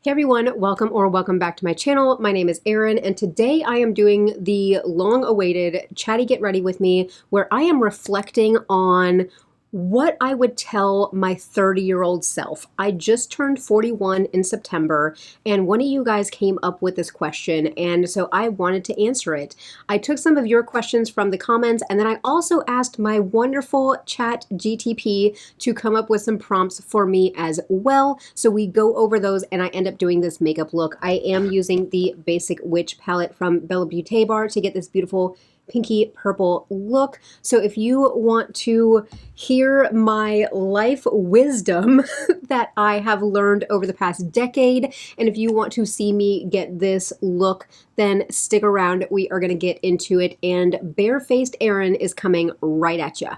Hey everyone, welcome back to my channel. My name is Erin, and today I am doing the long-awaited Chatty Get Ready With Me, where I am reflecting on what I would tell my 30-year-old self. I just turned 41 in September, and one of you guys came up with this question, and so I wanted to answer it. I took some of your questions from the comments, and then I also asked my wonderful chat GTP to come up with some prompts for me as well. So we go over those, and I end up doing this makeup look. I am using the Basic Witch palette from Bella Beauty Bar to get this beautiful pinky purple look. So if you want to hear my life wisdom that I have learned over the past decade, and if you want to see me get this look, then stick around. We are going to get into it, and barefaced Erin is coming right at you.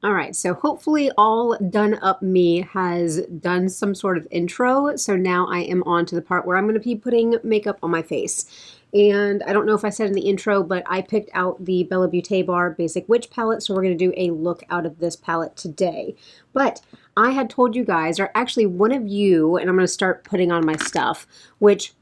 All right, so hopefully all done up me has done some sort of intro. So now I am on to the part where I'm going to be putting makeup on my face. And I don't know if I said in the intro, but I picked out the Bella Beauty Bar Basic Witch palette. So we're going to do a look out of this palette today. But I had told you guys, or actually one of you, and I'm going to start putting on my stuff, which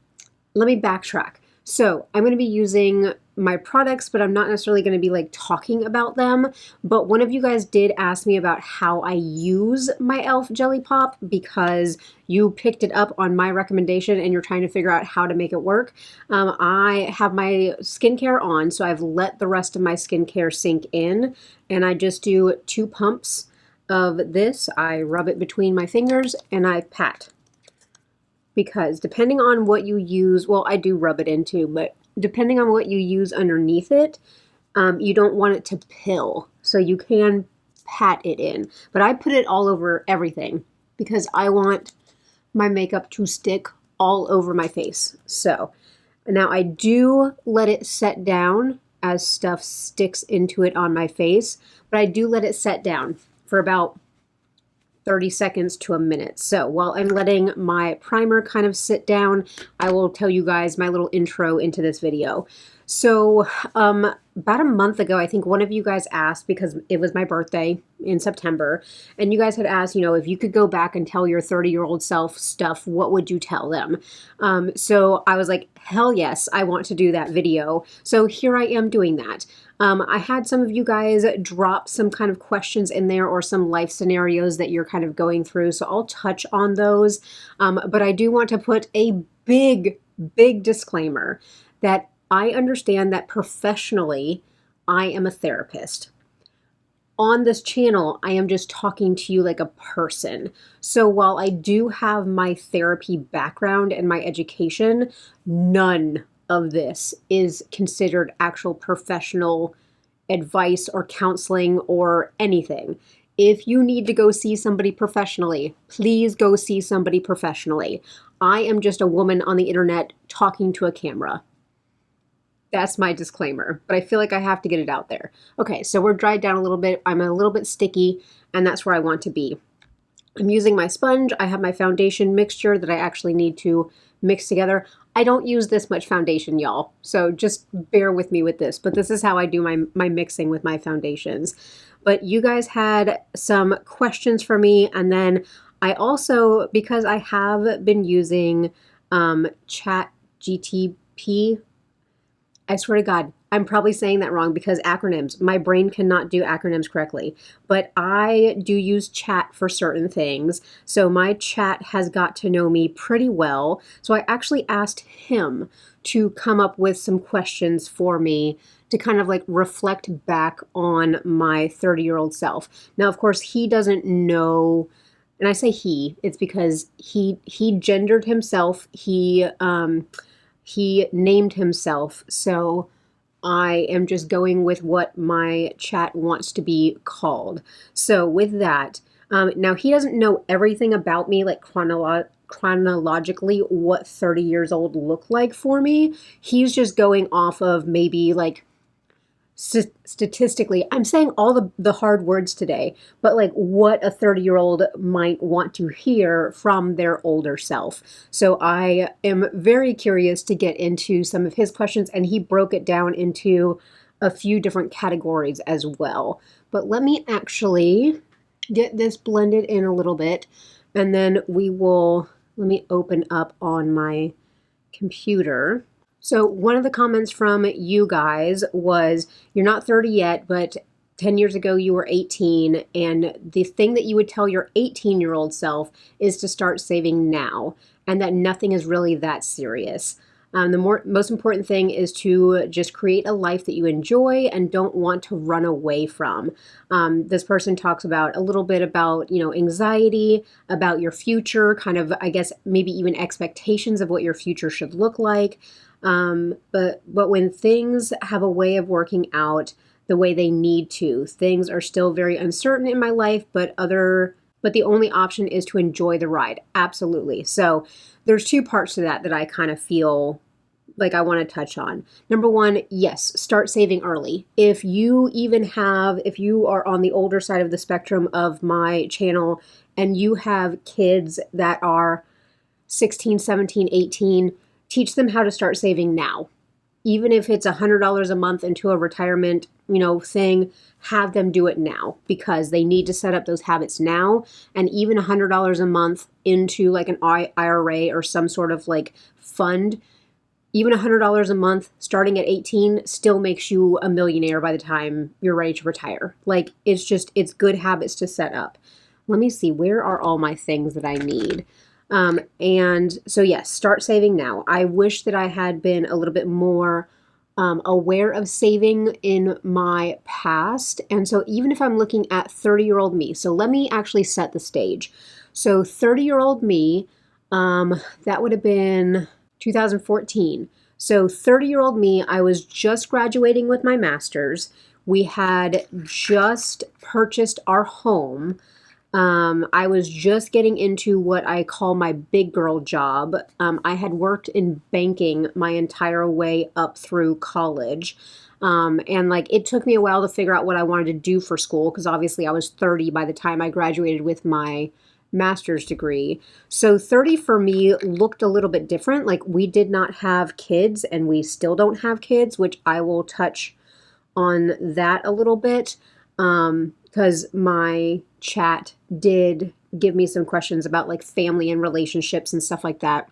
let me backtrack. So I'm going to be using my products, but I'm not necessarily going to be like talking about them. But one of you guys did ask me about how I use my e.l.f. Jelly Pop because you picked it up on my recommendation and you're trying to figure out how to make it work. I have my skincare on, so I've let the rest of my skincare sink in, and I just do 2 pumps of this. I rub it between my fingers and I pat. Because depending on what you use, well, I do rub it in too, but depending on what you use underneath it, you don't want it to pill. So you can pat it in. But I put it all over everything because I want my makeup to stick all over my face. So now I do let it set down as stuff sticks into it on my face, but I do let it set down for about 30 seconds to a minute. So while I'm letting my primer kind of sit down, I will tell you guys my little intro into this video. So about a month ago, I think one of you guys asked, because it was my birthday in September, and you guys had asked, you know, if you could go back and tell your 30-year-old self stuff, what would you tell them? So I was like, hell yes, I want to do that video. So here I am doing that. I had some of you guys drop some kind of questions in there or some life scenarios that you're kind of going through. So I'll touch on those. But I do want to put a big disclaimer that I understand that professionally, I am a therapist. On this channel, I am just talking to you like a person. So while I do have my therapy background and my education, none of this is considered actual professional advice or counseling or anything. If you need to go see somebody professionally, please go see somebody professionally. I am just a woman on the internet talking to a camera. That's my disclaimer, but I feel like I have to get it out there. Okay, so we're dried down a little bit. I'm a little bit sticky, and that's where I want to be. I'm using my sponge. I have my foundation mixture that I actually need to mix together. I don't use this much foundation, y'all, so just bear with me with this, but this is how I do my mixing with my foundations. But you guys had some questions for me, and then I also, because I have been using ChatGTP, I swear to God, I'm probably saying that wrong because acronyms. My brain cannot do acronyms correctly, but I do use chat for certain things. So my chat has got to know me pretty well. So I actually asked him to come up with some questions for me to kind of like reflect back on my 30-year-old self. Now, of course, he doesn't know, and I say he, it's because he gendered himself. He named himself, so I am just going with what my chat wants to be called. So with that, now he doesn't know everything about me, like chronologically what 30 years old look like for me. He's just going off of maybe like statistically, I'm saying all the hard words today, but like what a 30-year-old might want to hear from their older self. So I am very curious to get into some of his questions, and he broke it down into a few different categories as well. But let me actually get this blended in a little bit, and then let me open up on my computer. So one of the comments from you guys was, you're not 30 yet, but 10 years ago you were 18, and the thing that you would tell your 18-year-old self is to start saving now, and that nothing is really that serious. The most important thing is to just create a life that you enjoy and don't want to run away from. This person talks about a little bit about, anxiety, about your future, kind of, I guess, maybe even expectations of what your future should look like. But when things have a way of working out the way they need to, things are still very uncertain in my life, but the only option is to enjoy the ride. Absolutely. So there's two parts to that I kind of feel like I want to touch on. Number one, yes, start saving early. If you are on the older side of the spectrum of my channel and you have kids that are 16, 17, 18, teach them how to start saving now. Even if it's $100 a month into a retirement, thing, have them do it now, because they need to set up those habits now. And even $100 a month into like an IRA or some sort of like fund, even $100 a month starting at 18 still makes you a millionaire by the time you're ready to retire. Like, it's good habits to set up. Let me see, where are all my things that I need? And so yes, start saving now. I wish that I had been a little bit more aware of saving in my past. And so even if I'm looking at 30-year-old me, so let me actually set the stage. So 30-year-old me, that would have been 2014. So 30-year-old me, I was just graduating with my master's. We had just purchased our home. I was just getting into what I call my big girl job. I had worked in banking my entire way up through college. And like, it took me a while to figure out what I wanted to do for school, because obviously I was 30 by the time I graduated with my master's degree. So 30 for me looked a little bit different. Like, we did not have kids, and we still don't have kids, which I will touch on that a little bit. Because my chat did give me some questions about like family and relationships and stuff like that.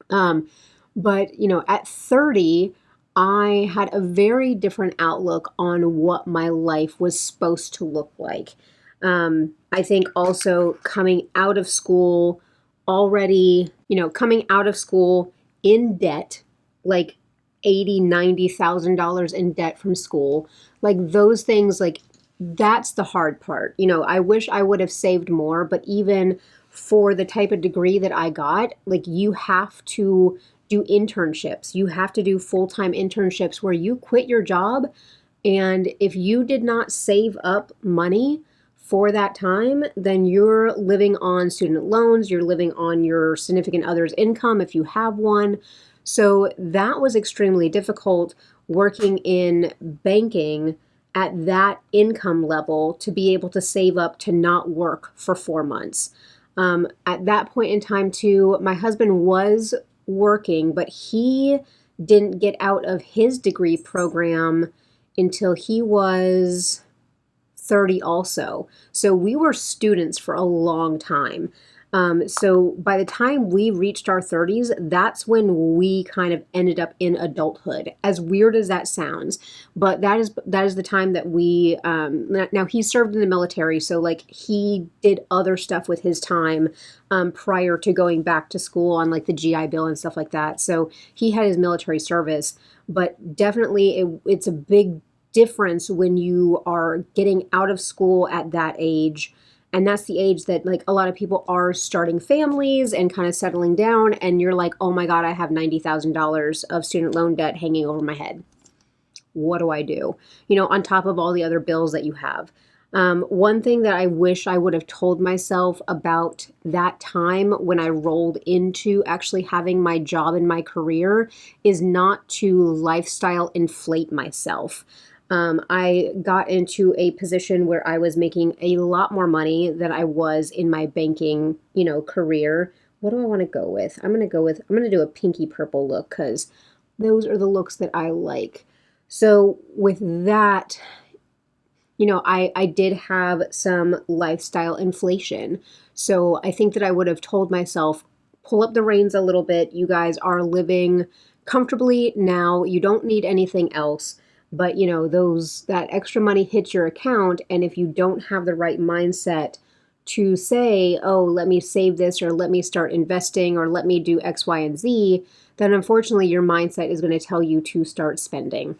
But at 30, I had a very different outlook on what my life was supposed to look like. I think also coming out of school in debt, like $80,000-$90,000 in debt from school, like those things, like that's the hard part. I wish I would have saved more, but even for the type of degree that I got, like, you have to do internships. You have to do full-time internships where you quit your job. And if you did not save up money for that time, then you're living on student loans. You're living on your significant other's income if you have one. So that was extremely difficult, working in banking at that income level, to be able to save up to not work for 4 months. At that point in time too, my husband was working, but he didn't get out of his degree program until he was 30 also. So we were students for a long time. So by the time we reached our 30s, that's when we kind of ended up in adulthood, as weird as that sounds. But that is the time that we, now he served in the military, so like he did other stuff with his time prior to going back to school on like the GI Bill and stuff like that. So he had his military service, but definitely it's a big difference when you are getting out of school at that age. And that's the age that like a lot of people are starting families and kind of settling down. And you're like, oh my God, I have $90,000 of student loan debt hanging over my head. What do I do? On top of all the other bills that you have. One thing that I wish I would have told myself about that time when I rolled into actually having my job and my career is not to lifestyle inflate myself. I got into a position where I was making a lot more money than I was in my banking, career. What do I want to go with? I'm going to do a pinky purple look because those are the looks that I like. So with that, I did have some lifestyle inflation. So I think that I would have told myself, pull up the reins a little bit. You guys are living comfortably now. You don't need anything else. But that extra money hits your account, and if you don't have the right mindset to say, oh, let me save this, or let me start investing, or let me do X, Y, and Z, then unfortunately your mindset is going to tell you to start spending.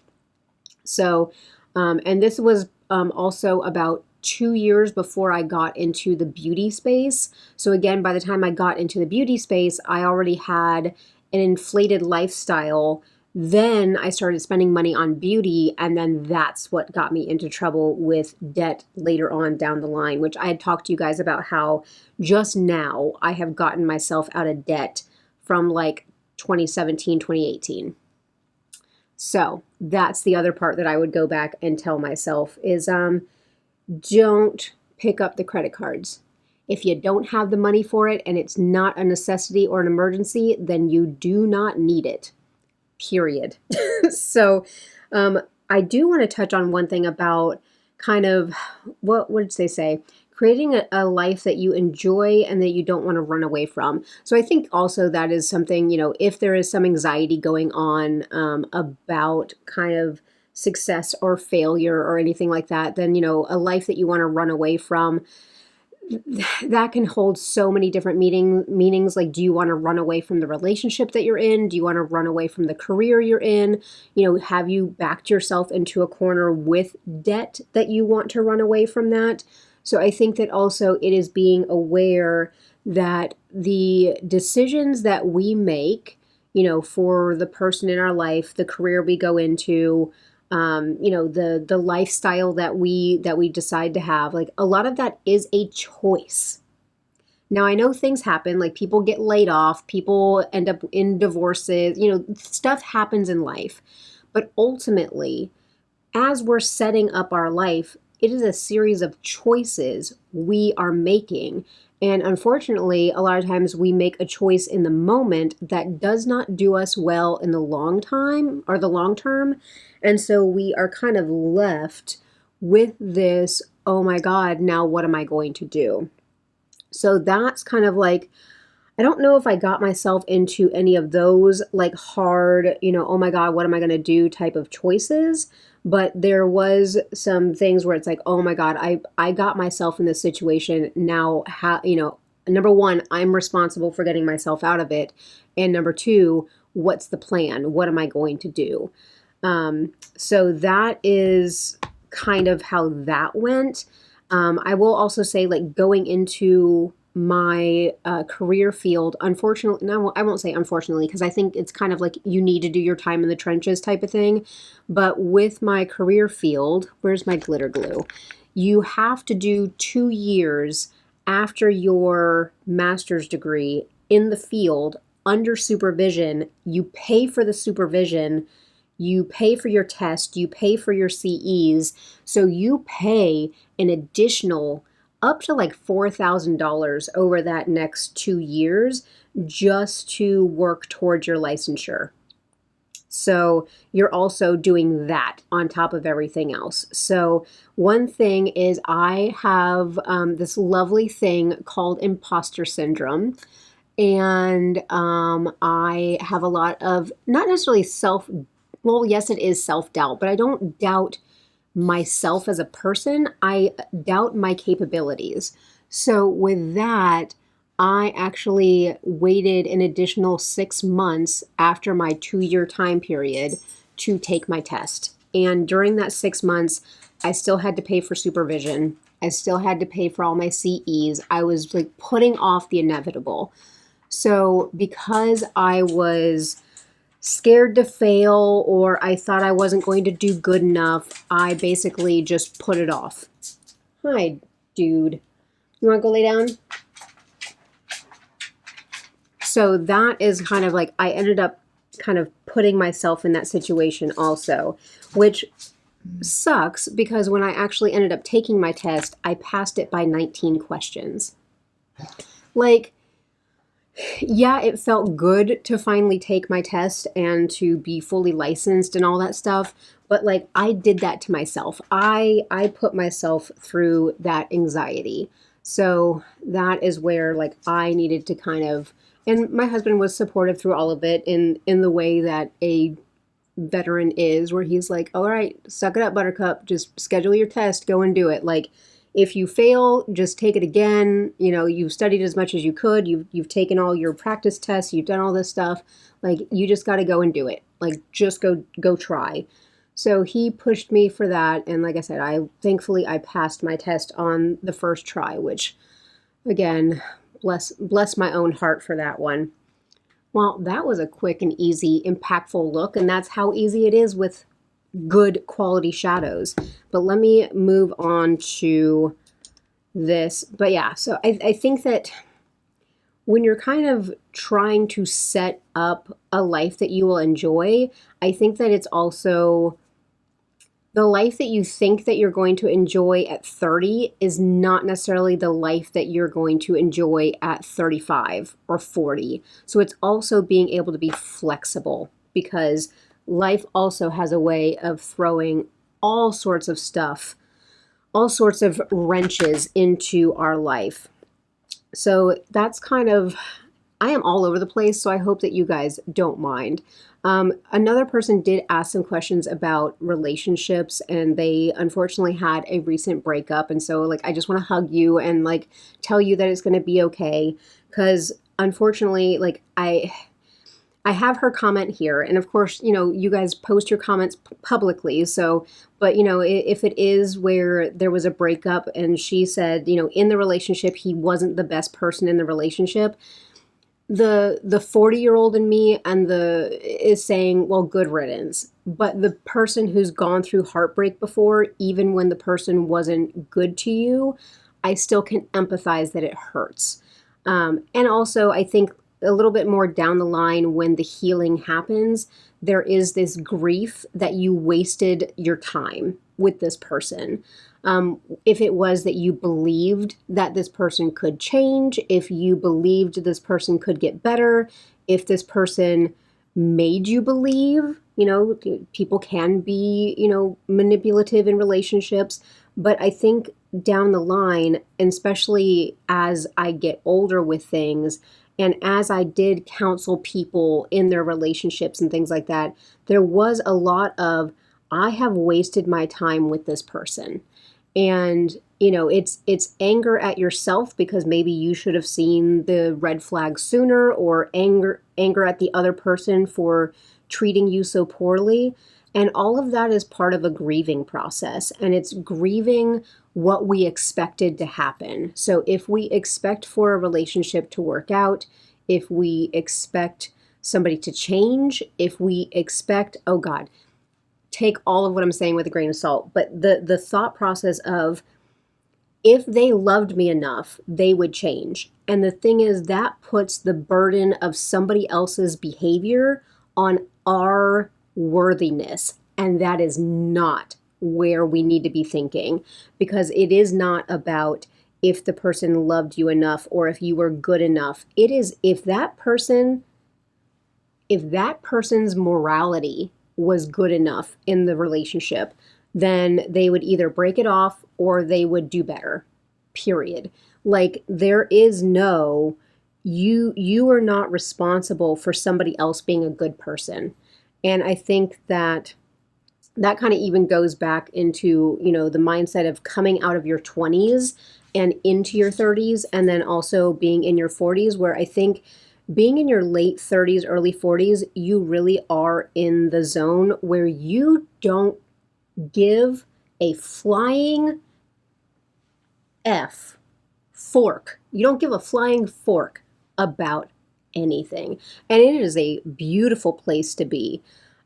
So, and this was also about 2 years before I got into the beauty space. So again, by the time I got into the beauty space, I already had an inflated lifestyle. Then I started spending money on beauty, and then that's what got me into trouble with debt later on down the line, which I had talked to you guys about how just now I have gotten myself out of debt from like 2017, 2018. So that's the other part that I would go back and tell myself is don't pick up the credit cards. If you don't have the money for it and it's not a necessity or an emergency, then you do not need it, period. So I do want to touch on one thing about kind of, what did they say? Creating a life that you enjoy and that you don't want to run away from. So I think also that is something, if there is some anxiety going on about kind of success or failure or anything like that, then, a life that you want to run away from, that can hold so many different meanings. Like, do you want to run away from the relationship that you're in? Do you want to run away from the career you're in? Have you backed yourself into a corner with debt that you want to run away from that? So I think that also it is being aware that the decisions that we make, for the person in our life, the career we go into, the lifestyle that we decide to have, like a lot of that is a choice. Now, I know things happen, like people get laid off, people end up in divorces, stuff happens in life. But ultimately, as we're setting up our life, it is a series of choices we are making. And unfortunately, a lot of times we make a choice in the moment that does not do us well in the long term. And so we are kind of left with this, oh my God, now what am I going to do? So that's kind of like, I don't know if I got myself into any of those like hard, oh my God, what am I going to do type of choices. But there was some things where it's like, oh my God, I got myself in this situation. Now, number one, I'm responsible for getting myself out of it. And number two, what's the plan? What am I going to do? So that is kind of how that went. I will also say, like, going into my career field, unfortunately, no, I won't say unfortunately, because I think it's kind of like you need to do your time in the trenches type of thing. But with my career field, where's my glitter glue? You have to do 2 years after your master's degree in the field under supervision. You pay for the supervision, you pay for your test, you pay for your CEs, so you pay an additional up to like $4,000 over that next 2 years just to work towards your licensure. So you're also doing that on top of everything else. So one thing is I have this lovely thing called imposter syndrome. And I have a lot of, not necessarily well, yes, it is self-doubt, but I don't doubt myself as a person. I doubt my capabilities. So with that, I actually waited an additional 6 months after my 2-year time period to take my test. And during that 6 months, I still had to pay for supervision. I still had to pay for all my CEs. I was like putting off the inevitable. So because I was scared to fail, or I thought I wasn't going to do good enough, I basically just put it off. Hi, dude. You want to go lay down? So that is kind of like, I ended up kind of putting myself in that situation also, which sucks because when I actually ended up taking my test, I passed it by 19 questions. Like, yeah, it felt good to finally take my test and to be fully licensed and all that stuff, but like I did that to myself. I put myself through that anxiety. So that is where like I needed to kind of, and my husband was supportive through all of it in the way that a veteran is, where he's like, all right, suck it up, buttercup, just schedule your test, go and do it. Like, if you fail, just take it again. You know, you've studied as much as you could, you've taken all your practice tests, you've done all this stuff, like you just got to go and do it. Like, just go try. So he pushed me for that, and like I said, I thankfully I passed my test on the first try, which again, bless my own heart for that one. Well, that was a quick and easy, impactful look, and that's how easy it is with good quality shadows. But let me move on to this. But yeah, so I think that when you're kind of trying to set up a life that you will enjoy, I think that it's also the life that you think that you're going to enjoy at 30 is not necessarily the life that you're going to enjoy at 35 or 40. So it's also being able to be flexible, because life also has a way of throwing all sorts of stuff, all sorts of wrenches into our life. So that's kind of, I am all over the place, so I hope that you guys don't mind. Another person did ask some questions about relationships, and they unfortunately had a recent breakup. And so like, I just want to hug you and like tell you that it's going to be okay. Because unfortunately, like I have her comment here, and of course, you know, you guys post your comments publicly. So, but you know, if it is where there was a breakup and she said, you know, in the relationship, he wasn't the best person in the relationship, the 40-year-old in me and is saying, well, good riddance. But the person who's gone through heartbreak before, even when the person wasn't good to you, I still can empathize that it hurts. And also, I think a little bit more down the line, when the healing happens, there is this grief that you wasted your time with this person. If it was that you believed that this person could change, if you believed this person could get better, if this person made you believe, you know, people can be, you know, manipulative in relationships. But I think down the line, and especially as I get older with things, and as I did counsel people in their relationships and things like that, there was a lot of, I have wasted my time with this person. And, you know, it's anger at yourself because maybe you should have seen the red flag sooner, or anger at the other person for treating you so poorly. And all of that is part of a grieving process, and it's grieving what we expected to happen. So if we expect for a relationship to work out, if we expect somebody to change, if we expect, oh God, take all of what I'm saying with a grain of salt, but the thought process of, if they loved me enough, they would change. And the thing is, that puts the burden of somebody else's behavior on our worthiness. And that is not where we need to be thinking, because it is not about if the person loved you enough or if you were good enough. It is if that person's morality was good enough in the relationship, then they would either break it off or they would do better, period. Like, there is no, you are not responsible for somebody else being a good person. And I think that kind of even goes back into, you know, the mindset of coming out of your 20s and into your 30s, and then also being in your 40s, where I think being in your late 30s, early 40s, you really are in the zone where you don't give a flying F fork. You don't give a flying fork about anything. And it is a beautiful place to be.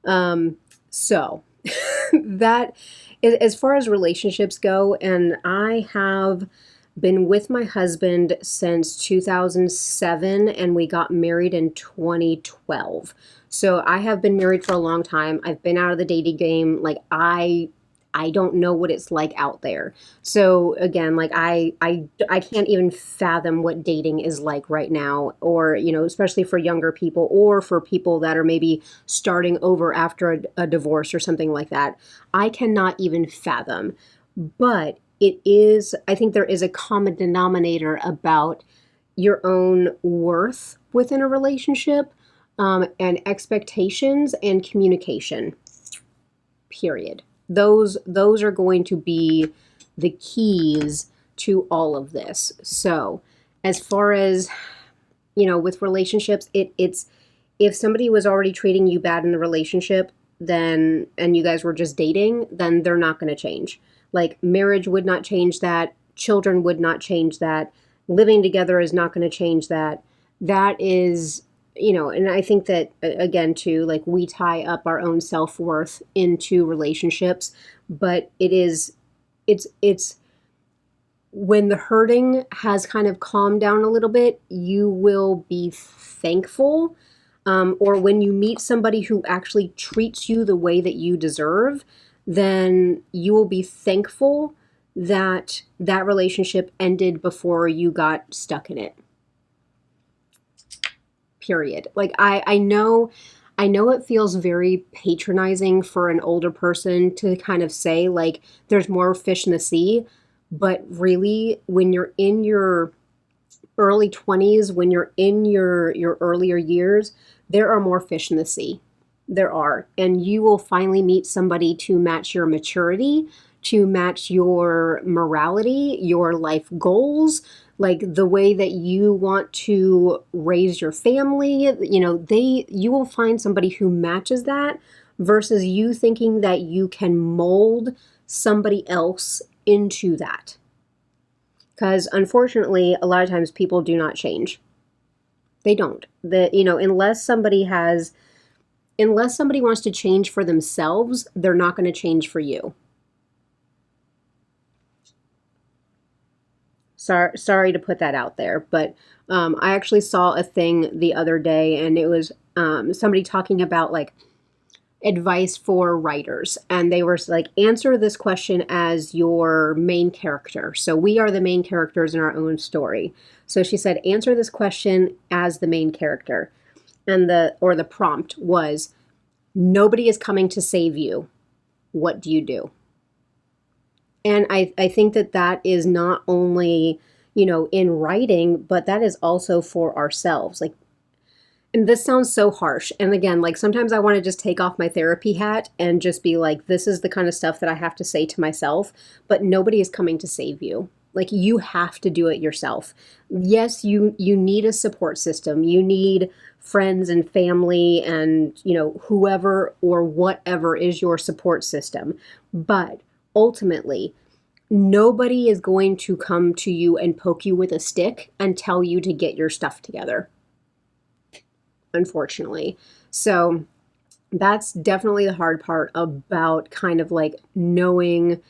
So that, as far as relationships go, and I have been with my husband since 2007, and we got married in 2012. So I have been married for a long time. I've been out of the dating game. Like, I I don't know what it's like out there. So again, like I can't even fathom what dating is like right now, or, especially for younger people or for people that are maybe starting over after a divorce or something like that. I cannot even fathom. But I think there is a common denominator about your own worth within a relationship, and expectations and communication, period. Those are going to be the keys to all of this. So as far as, with relationships, it's if somebody was already treating you bad in the relationship, then, and you guys were just dating, then they're not going to change. Like, marriage would not change that. Children would not change that. Living together is not going to change that. That is, and I think that, again, too, like, we tie up our own self-worth into relationships, but it's when the hurting has kind of calmed down a little bit, you will be thankful. Or when you meet somebody who actually treats you the way that you deserve, then you will be thankful that that relationship ended before you got stuck in it. Period. Like, I know it feels very patronizing for an older person to kind of say, like, there's more fish in the sea, but really, when you're in your early 20s, when you're in your earlier years, there are more fish in the sea. There are. And you will finally meet somebody to match your maturity, to match your morality, your life goals, like the way that you want to raise your family. You will find somebody who matches that, versus you thinking that you can mold somebody else into that. Because unfortunately, a lot of times people do not change. They don't. Unless somebody wants to change for themselves, they're not going to change for you. Sorry to put that out there, but I actually saw a thing the other day, and it was somebody talking about, like, advice for writers, and they were like, answer this question as your main character. So we are the main characters in our own story. So she said, answer this question as the main character. And the prompt was, nobody is coming to save you. What do you do? And I think that is not only, in writing, but that is also for ourselves. Like, and this sounds so harsh. And again, like, sometimes I want to just take off my therapy hat and just be like, this is the kind of stuff that I have to say to myself, but nobody is coming to save you. Like, you have to do it yourself. Yes, you need a support system. You need friends and family and, whoever or whatever is your support system. But ultimately, nobody is going to come to you and poke you with a stick and tell you to get your stuff together, unfortunately. So that's definitely the hard part about kind of like knowing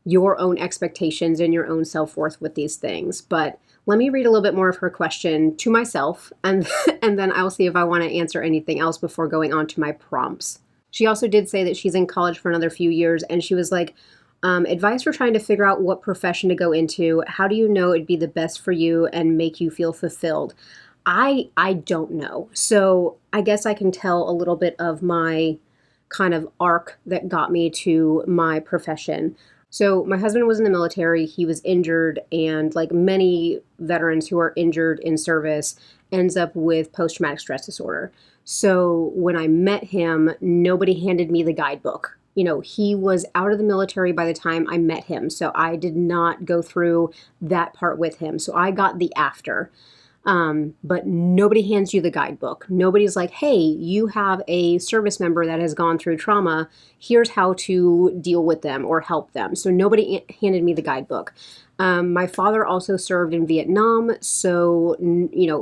your own expectations and your own self-worth with these things. But let me read a little bit more of her question to myself, and then I'll see if I want to answer anything else before going on to my prompts. She also did say that she's in college for another few years, and she was like, advice for trying to figure out what profession to go into. How do you know it'd be the best for you and make you feel fulfilled? I don't know. So I guess I can tell a little bit of my kind of arc that got me to my profession. So my husband was in the military. He was injured, and like many veterans who are injured in service, ends up with post-traumatic stress disorder. So when I met him, nobody handed me the guidebook. He was out of the military by the time I met him. So I did not go through that part with him. So I got the after. But nobody hands you the guidebook. Nobody's like, hey, you have a service member that has gone through trauma. Here's how to deal with them or help them. So nobody handed me the guidebook. My father also served in Vietnam. So,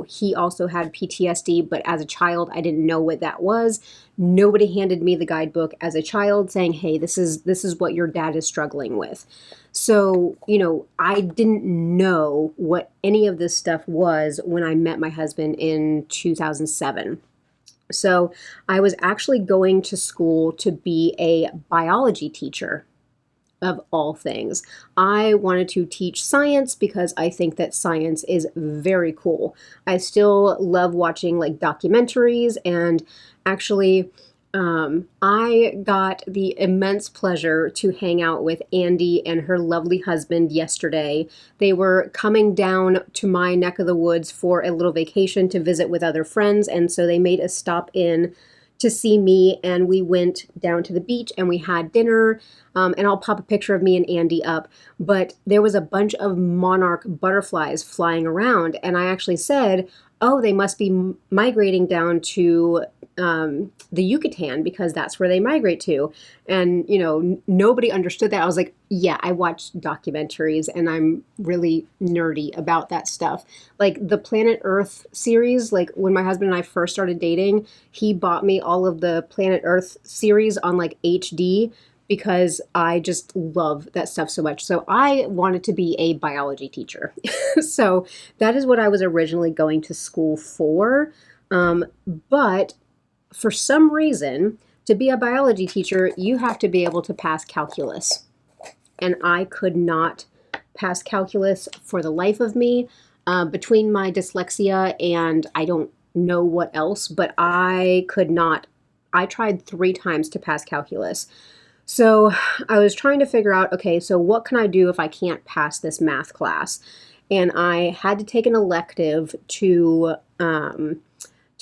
he also had PTSD, but as a child, I didn't know what that was. Nobody handed me the guidebook as a child saying, hey, this is what your dad is struggling with. So, I didn't know what any of this stuff was when I met my husband in 2007. So I was actually going to school to be a biology teacher. of all things. I wanted to teach science because I think that science is very cool. I still love watching like documentaries, and actually, I got the immense pleasure to hang out with Andy and her lovely husband yesterday. They were coming down to my neck of the woods for a little vacation to visit with other friends, and so they made a stop in to see me, and we went down to the beach and we had dinner. And I'll pop a picture of me and Andy up, but there was a bunch of monarch butterflies flying around, and I actually said, oh, they must be migrating down to the Yucatan because that's where they migrate to. And, nobody understood that. I was like, yeah, I watch documentaries and I'm really nerdy about that stuff. Like the Planet Earth series, like when my husband and I first started dating, he bought me all of the Planet Earth series on like HD because I just love that stuff so much. So I wanted to be a biology teacher. So that is what I was originally going to school for. But for some reason, to be a biology teacher, you have to be able to pass calculus. And I could not pass calculus for the life of me. Between my dyslexia and I don't know what else, but I could not. I tried 3 times to pass calculus. So I was trying to figure out, okay, so what can I do if I can't pass this math class? And I had to take an elective to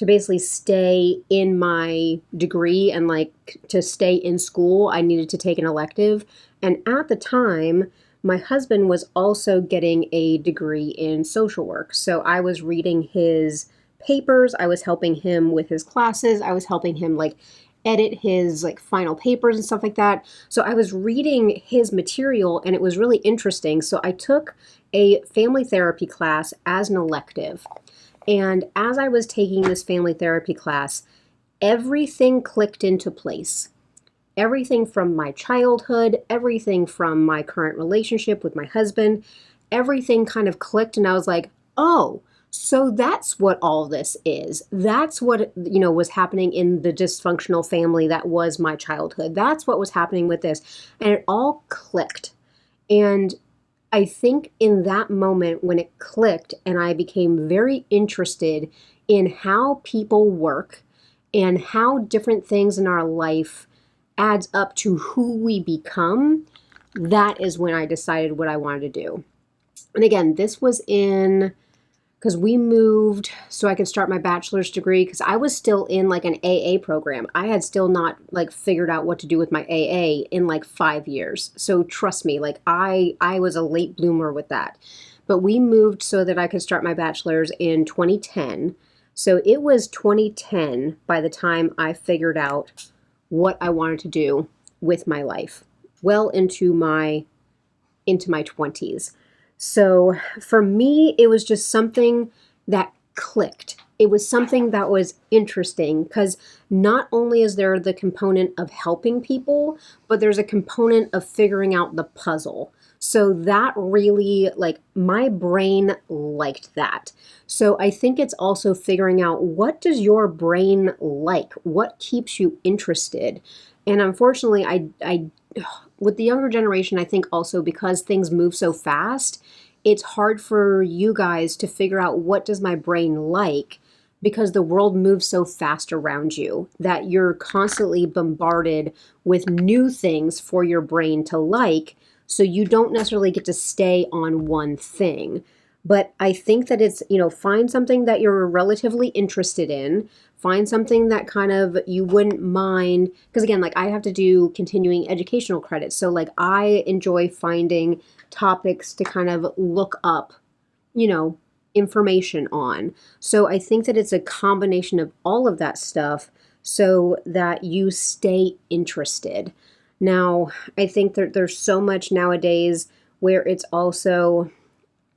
basically stay in my degree, and like to stay in school, I needed to take an elective. And at the time, my husband was also getting a degree in social work. So I was reading his papers, I was helping him with his classes, I was helping him like edit his like final papers and stuff like that. So I was reading his material and it was really interesting. So I took a family therapy class as an elective. And as I was taking this family therapy class, everything clicked into place. Everything from my childhood, everything from my current relationship with my husband, everything kind of clicked, and I was like, oh, so that's what all this is. That's what, was happening in the dysfunctional family that was my childhood. That's what was happening with this. And it all clicked. And I think in that moment when it clicked and I became very interested in how people work and how different things in our life adds up to who we become, that is when I decided what I wanted to do. And again, this was because we moved so I could start my bachelor's degree, because I was still in like an AA program. I had still not like figured out what to do with my AA in like 5 years. So trust me, like I was a late bloomer with that. But we moved so that I could start my bachelor's in 2010. So it was 2010 by the time I figured out what I wanted to do with my life, well into my 20s. So for me, it was just something that clicked. It was something that was interesting because not only is there the component of helping people, but there's a component of figuring out the puzzle. So that really, like, my brain liked that. So I think it's also figuring out, what does your brain like? What keeps you interested? And unfortunately, I with the younger generation, I think also because things move so fast, it's hard for you guys to figure out, what does my brain like? Because the world moves so fast around you that you're constantly bombarded with new things for your brain to like. So you don't necessarily get to stay on one thing. But I think that it's, find something that you're relatively interested in. Find something that kind of you wouldn't mind. Because again, like I have to do continuing educational credits. So like I enjoy finding topics to kind of look up, information on. So I think that it's a combination of all of that stuff so that you stay interested. Now, I think that there's so much nowadays where it's also,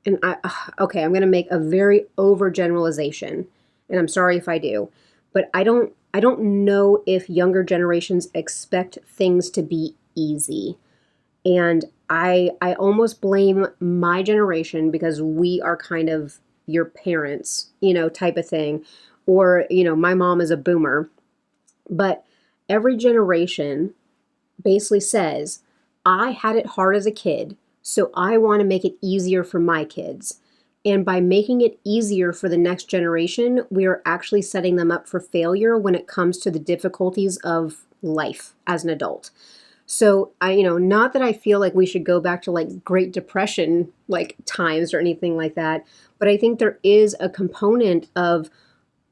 and I'm going to make a very overgeneralization, and I'm sorry if I do, but I don't know if younger generations expect things to be easy. And I almost blame my generation because we are kind of your parents, type of thing. Or, my mom is a boomer. But every generation basically says, I had it hard as a kid, so I want to make it easier for my kids. And by making it easier for the next generation, we are actually setting them up for failure when it comes to the difficulties of life as an adult. So not that I feel like we should go back to like Great Depression like times or anything like that, but I think there is a component of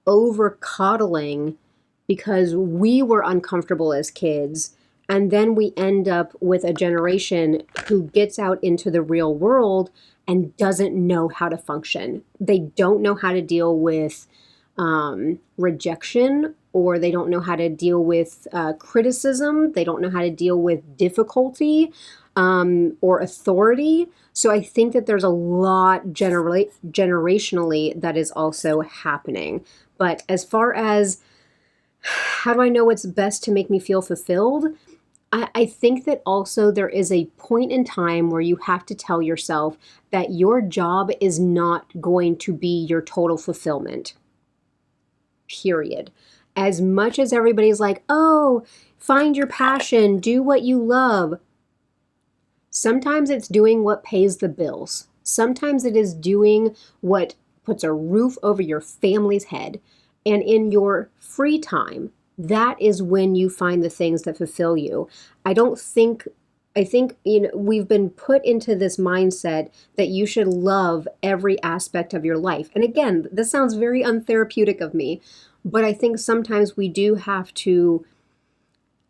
over coddling because we were uncomfortable as kids. And then we end up with a generation who gets out into the real world and doesn't know how to function. They don't know how to deal with rejection, or they don't know how to deal with criticism. They don't know how to deal with difficulty or authority. So I think that there's a lot generationally that is also happening. But as far as how do I know what's best to make me feel fulfilled? I think that also there is a point in time where you have to tell yourself that your job is not going to be your total fulfillment. Period. As much as everybody's like, oh, find your passion, do what you love. Sometimes it's doing what pays the bills. Sometimes it is doing what puts a roof over your family's head. And in your free time, that is when you find the things that fulfill you. I think we've been put into this mindset that you should love every aspect of your life. And again, this sounds very untherapeutic of me, but I think sometimes we do have to.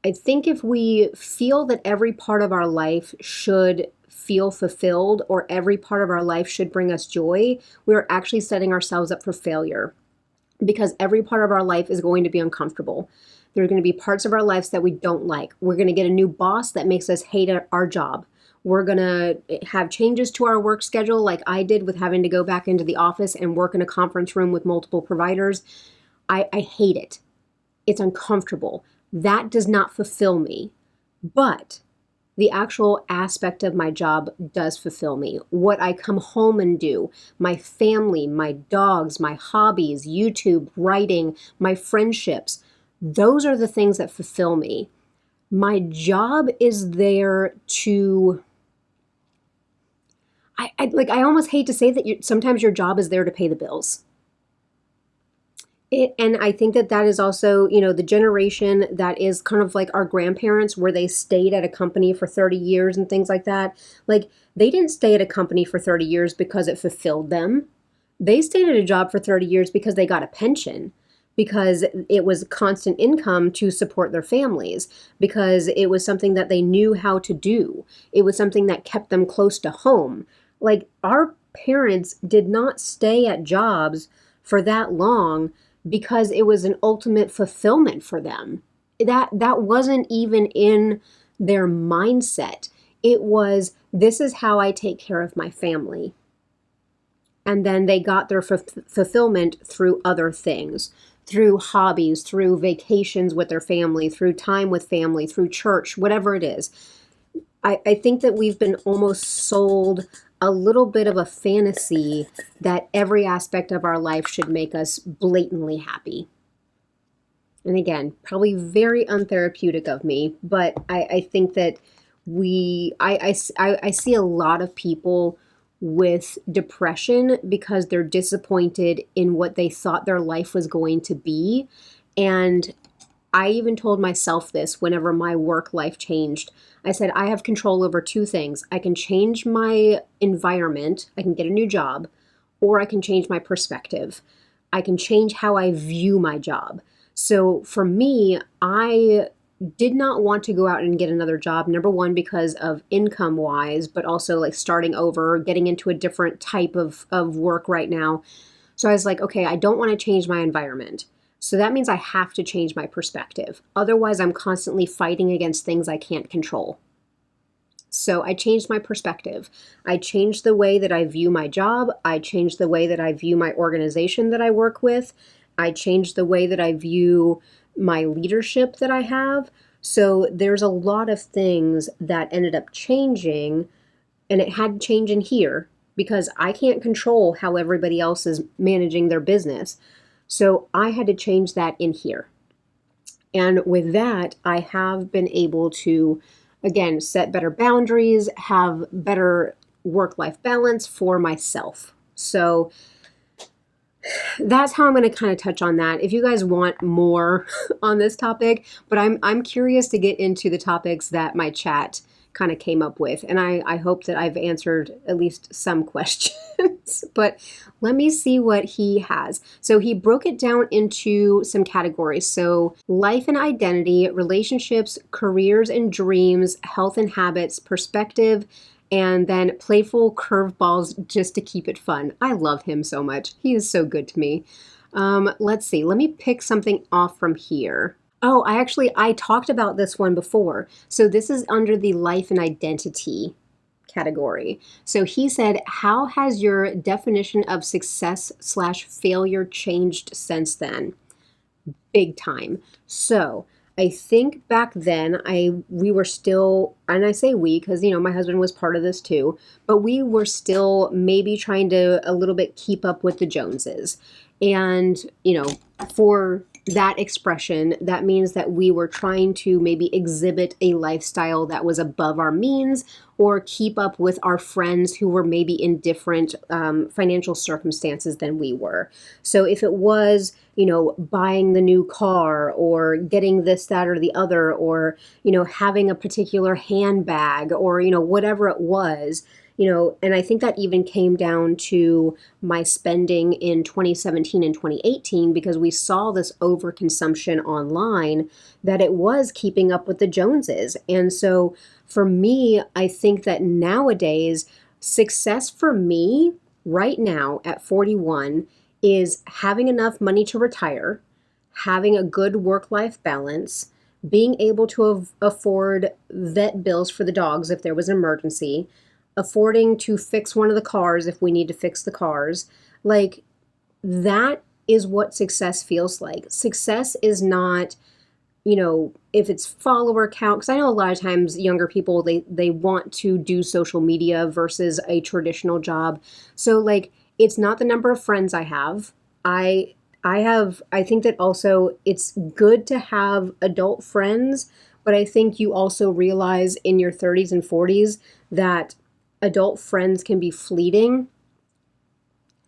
I think if we feel that every part of our life should feel fulfilled or every part of our life should bring us joy, we're actually setting ourselves up for failure. Because every part of our life is going to be uncomfortable. There are going to be parts of our lives that we don't like. We're going to get a new boss that makes us hate our job. We're going to have changes to our work schedule like I did with having to go back into the office and work in a conference room with multiple providers. I hate it. It's uncomfortable. That does not fulfill me. But the actual aspect of my job does fulfill me. What I come home and do, my family, my dogs, my hobbies, YouTube, writing, my friendships, those are the things that fulfill me. My job is there to, I almost hate to say that sometimes your job is there to pay the bills. And I think that is also, the generation that is kind of like our grandparents where they stayed at a company for 30 years and things like that. Like they didn't stay at a company for 30 years because it fulfilled them. They stayed at a job for 30 years because they got a pension, because it was constant income to support their families, because it was something that they knew how to do. It was something that kept them close to home. Like our parents did not stay at jobs for that long because it was an ultimate fulfillment for them. That wasn't even in their mindset. It was, this is how I take care of my family. And then they got their fulfillment through other things, through hobbies, through vacations with their family, through time with family, through church, whatever it is. I think that we've been almost sold a little bit of a fantasy that every aspect of our life should make us blatantly happy. And again, probably very untherapeutic of me, but I think that I see a lot of people with depression because they're disappointed in what they thought their life was going to be. And I even told myself this whenever my work life changed. I said, I have control over two things. I can change my environment, I can get a new job, or I can change my perspective. I can change how I view my job. So for me, I did not want to go out and get another job. Number one, because of income wise, but also like starting over, getting into a different type of work right now. So I was like, okay, I don't want to change my environment. So that means I have to change my perspective. Otherwise, I'm constantly fighting against things I can't control. So I changed my perspective. I changed the way that I view my job. I changed the way that I view my organization that I work with. I changed the way that I view my leadership that I have. So there's a lot of things that ended up changing, and it had to change in here because I can't control how everybody else is managing their business. So I had to change that in here. And with that, I have been able to again, set better boundaries, have better work-life balance for myself. So that's how I'm going to kind of touch on that. If you guys want more on this topic, but I'm curious to get into the topics that my chat kind of came up with, and I hope that I've answered at least some questions. But let me see what he has. So he broke it down into some categories. So life and identity, relationships, careers and dreams, health and habits, perspective, and then playful curveballs just to keep it fun. I love him so much. He is so good to me. Let's see. Let me pick something off from here. Oh, I talked about this one before. So this is under the life and identity category. So he said, how has your definition of success/failure changed since then? Big time. So I think back then we were still, and I say we because, my husband was part of this too, but we were still maybe trying to a little bit keep up with the Joneses. And, for that expression, that means that we were trying to maybe exhibit a lifestyle that was above our means or keep up with our friends who were maybe in different financial circumstances than we were. So if it was, buying the new car or getting this, that, or the other, or, having a particular handbag or, whatever it was, and I think that even came down to my spending in 2017 and 2018 because we saw this overconsumption online that it was keeping up with the Joneses. And so for me, I think that nowadays, success for me right now at 41 is having enough money to retire, having a good work-life balance, being able to afford vet bills for the dogs if there was an emergency, affording to fix one of the cars if we need to fix the cars. Like, that is what success feels like. Success is not, if it's follower count, because I know a lot of times younger people, they want to do social media versus a traditional job. So like, it's not the number of friends I have. I think that also it's good to have adult friends, but I think you also realize in your 30s and 40s that adult friends can be fleeting.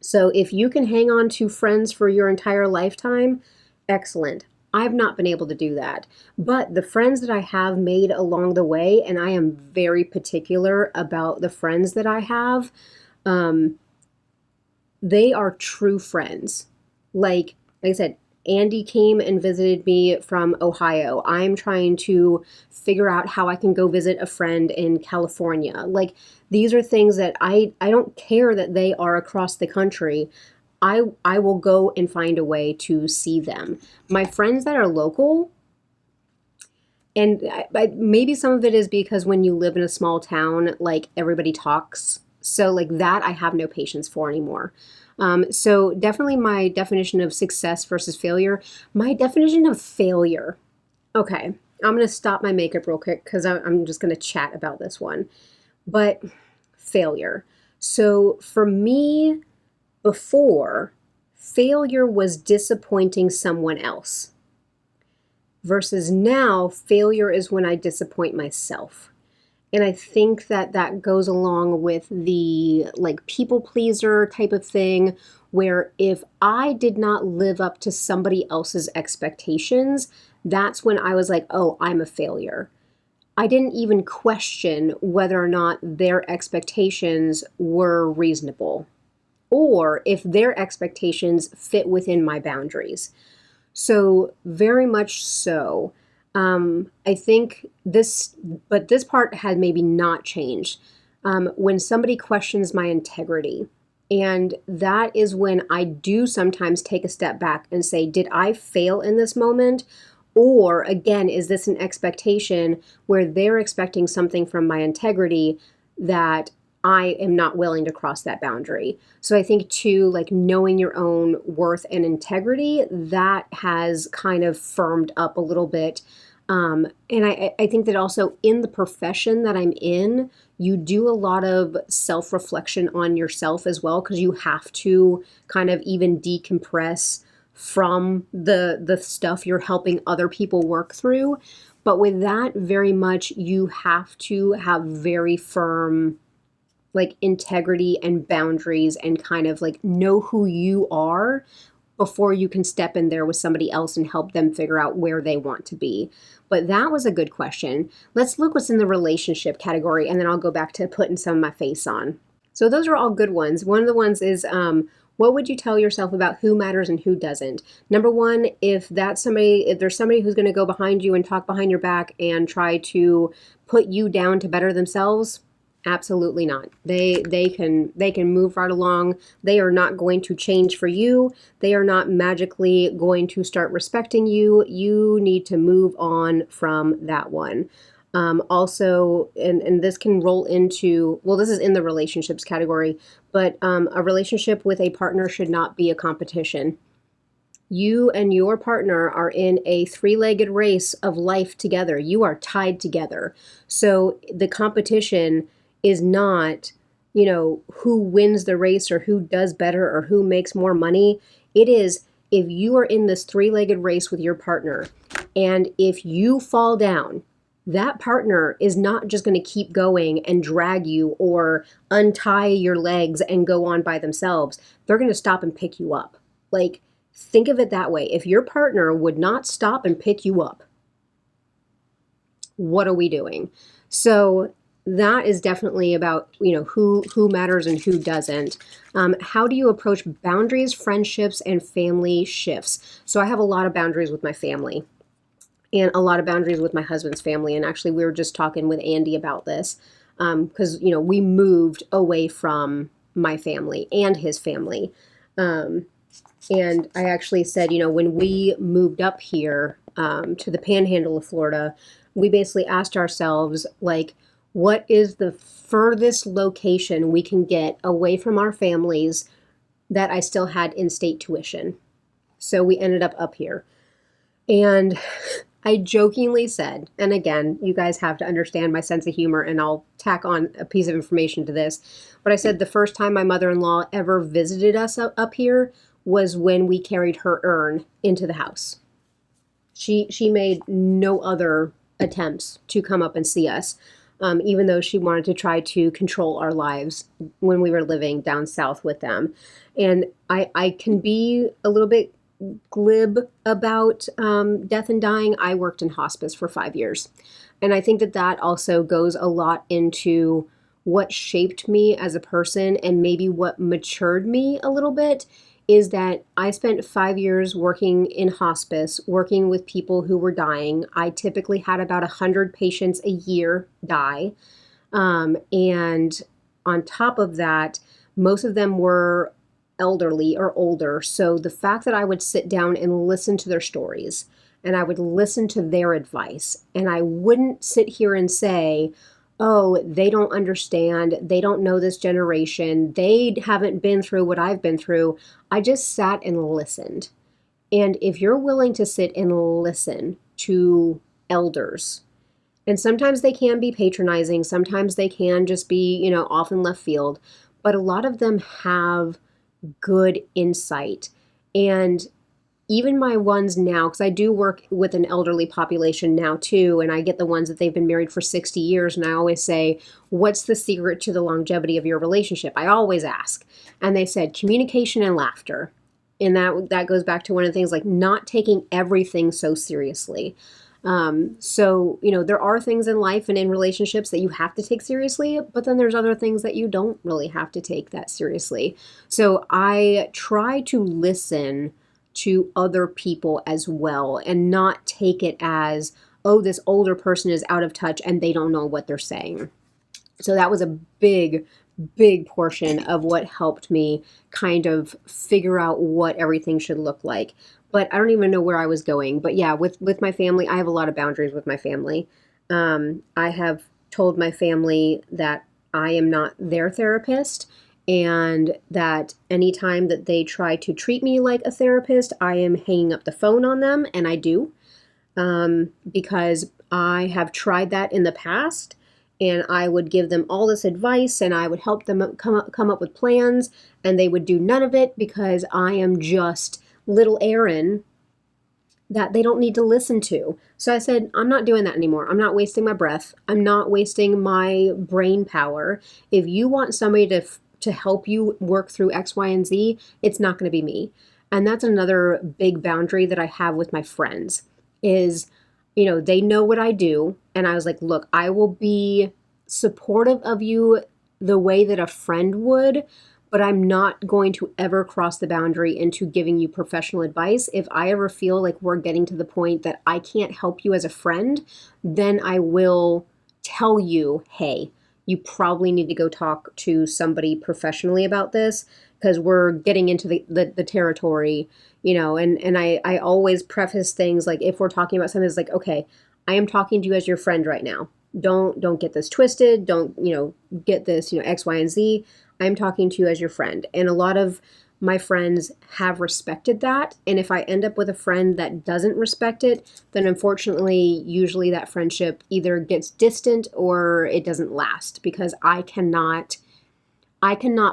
So if you can hang on to friends for your entire lifetime, excellent. I've not been able to do that. But the friends that I have made along the way, and I am very particular about the friends that I have, they are true friends. Like I said, Andy came and visited me from Ohio. I'm trying to figure out how I can go visit a friend in California. Like, these are things that I don't care that they are across the country. I will go and find a way to see them. My friends that are local, and maybe some of it is because when you live in a small town, like, everybody talks. So like that, I have no patience for anymore. So definitely my definition of success versus failure. My definition of failure. Okay, I'm going to stop my makeup real quick because I'm just going to chat about this one. But failure. So for me, before, failure was disappointing someone else. Versus now, failure is when I disappoint myself. And I think that that goes along with the like people pleaser type of thing, where if I did not live up to somebody else's expectations, that's when I was like, oh, I'm a failure. I didn't even question whether or not their expectations were reasonable or if their expectations fit within my boundaries. So very much so. I think this part had maybe not changed. When somebody questions my integrity, and that is when I do sometimes take a step back and say, did I fail in this moment? Or again, is this an expectation where they're expecting something from my integrity that I am not willing to cross that boundary? So I think too, like knowing your own worth and integrity, that has kind of firmed up a little bit. And I think that also in the profession that I'm in, you do a lot of self-reflection on yourself as well, because you have to kind of even decompress from the stuff you're helping other people work through. But with that, very much you have to have very firm like integrity and boundaries and kind of like know who you are before you can step in there with somebody else and help them figure out where they want to be. But that was a good question. Let's look what's in the relationship category, and then I'll go back to putting some of my face on. So those are all good ones. One of the ones is, what would you tell yourself about who matters and who doesn't? Number one, if there's somebody who's going to go behind you and talk behind your back and try to put you down to better themselves, absolutely not. They can move right along. They are not going to change for you. They are not magically going to start respecting you. You need to move on from that one. Also, and this can roll into, well, this is in the relationships category, but a relationship with a partner should not be a competition. You and your partner are in a three-legged race of life together. You are tied together. So the competition is not, who wins the race or who does better or who makes more money. It is, if you are in this three-legged race with your partner, and if you fall down, that partner is not just going to keep going and drag you or untie your legs and go on by themselves. They're going to stop and pick you up. Like, think of it that way. If your partner would not stop and pick you up, what are we doing? So that is definitely about, who matters and who doesn't. How do you approach boundaries, friendships, and family shifts? So I have a lot of boundaries with my family and a lot of boundaries with my husband's family. And actually, we were just talking with Andy about this because, we moved away from my family and his family. And I actually said, when we moved up here to the panhandle of Florida, we basically asked ourselves, like, what is the furthest location we can get away from our families that I still had in-state tuition? So we ended up here. And I jokingly said, and again, you guys have to understand my sense of humor, and I'll tack on a piece of information to this, but I said the first time my mother-in-law ever visited us up here was when we carried her urn into the house. She made no other attempts to come up and see us. Even though she wanted to try to control our lives when we were living down south with them. And I can be a little bit glib about death and dying. I worked in hospice for 5 years. And I think that also goes a lot into what shaped me as a person and maybe what matured me a little bit, is that I spent 5 years working in hospice, working with people who were dying. I typically had about 100 patients a year die. And on top of that, most of them were elderly or older. So the fact that I would sit down and listen to their stories and I would listen to their advice, and I wouldn't sit here and say, oh, they don't understand, they don't know this generation, they haven't been through what I've been through. I just sat and listened. And if you're willing to sit and listen to elders, and sometimes they can be patronizing, sometimes they can just be, off in left field, but a lot of them have good insight. And even my ones now, because I do work with an elderly population now too, and I get the ones that they've been married for 60 years, and I always say, what's the secret to the longevity of your relationship? I always ask. And they said, communication and laughter. And that goes back to one of the things, like not taking everything so seriously. So, there are things in life and in relationships that you have to take seriously, but then there's other things that you don't really have to take that seriously. So I try to listen to other people as well and not take it as, oh, this older person is out of touch and they don't know what they're saying. So that was a big portion of what helped me kind of figure out what everything should look like. But I don't even know where I was going. But yeah, with my family, I have a lot of boundaries with my family. I have told my family that I am not their therapist, and that anytime that they try to treat me like a therapist, I am hanging up the phone on them, and I do, because I have tried that in the past, and I would give them all this advice, and I would help them come up with plans, and they would do none of it because I am just little Erin that they don't need to listen to. So I said, I'm not doing that anymore. I'm not wasting my breath. I'm not wasting my brain power. If you want somebody to help you work through X, Y, and Z, it's not going to be me. And that's another big boundary that I have with my friends is, they know what I do. And I was like, look, I will be supportive of you the way that a friend would, but I'm not going to ever cross the boundary into giving you professional advice. If I ever feel like we're getting to the point that I can't help you as a friend, then I will tell you, hey, you probably need to go talk to somebody professionally about this because we're getting into the territory, and I always preface things like if we're talking about something, it's like, okay, I am talking to you as your friend right now. Don't get this twisted. Don't, get this, X, Y, and Z. I'm talking to you as your friend. And a lot of my friends have respected that. And if I end up with a friend that doesn't respect it, then unfortunately, usually that friendship either gets distant or it doesn't last because I cannot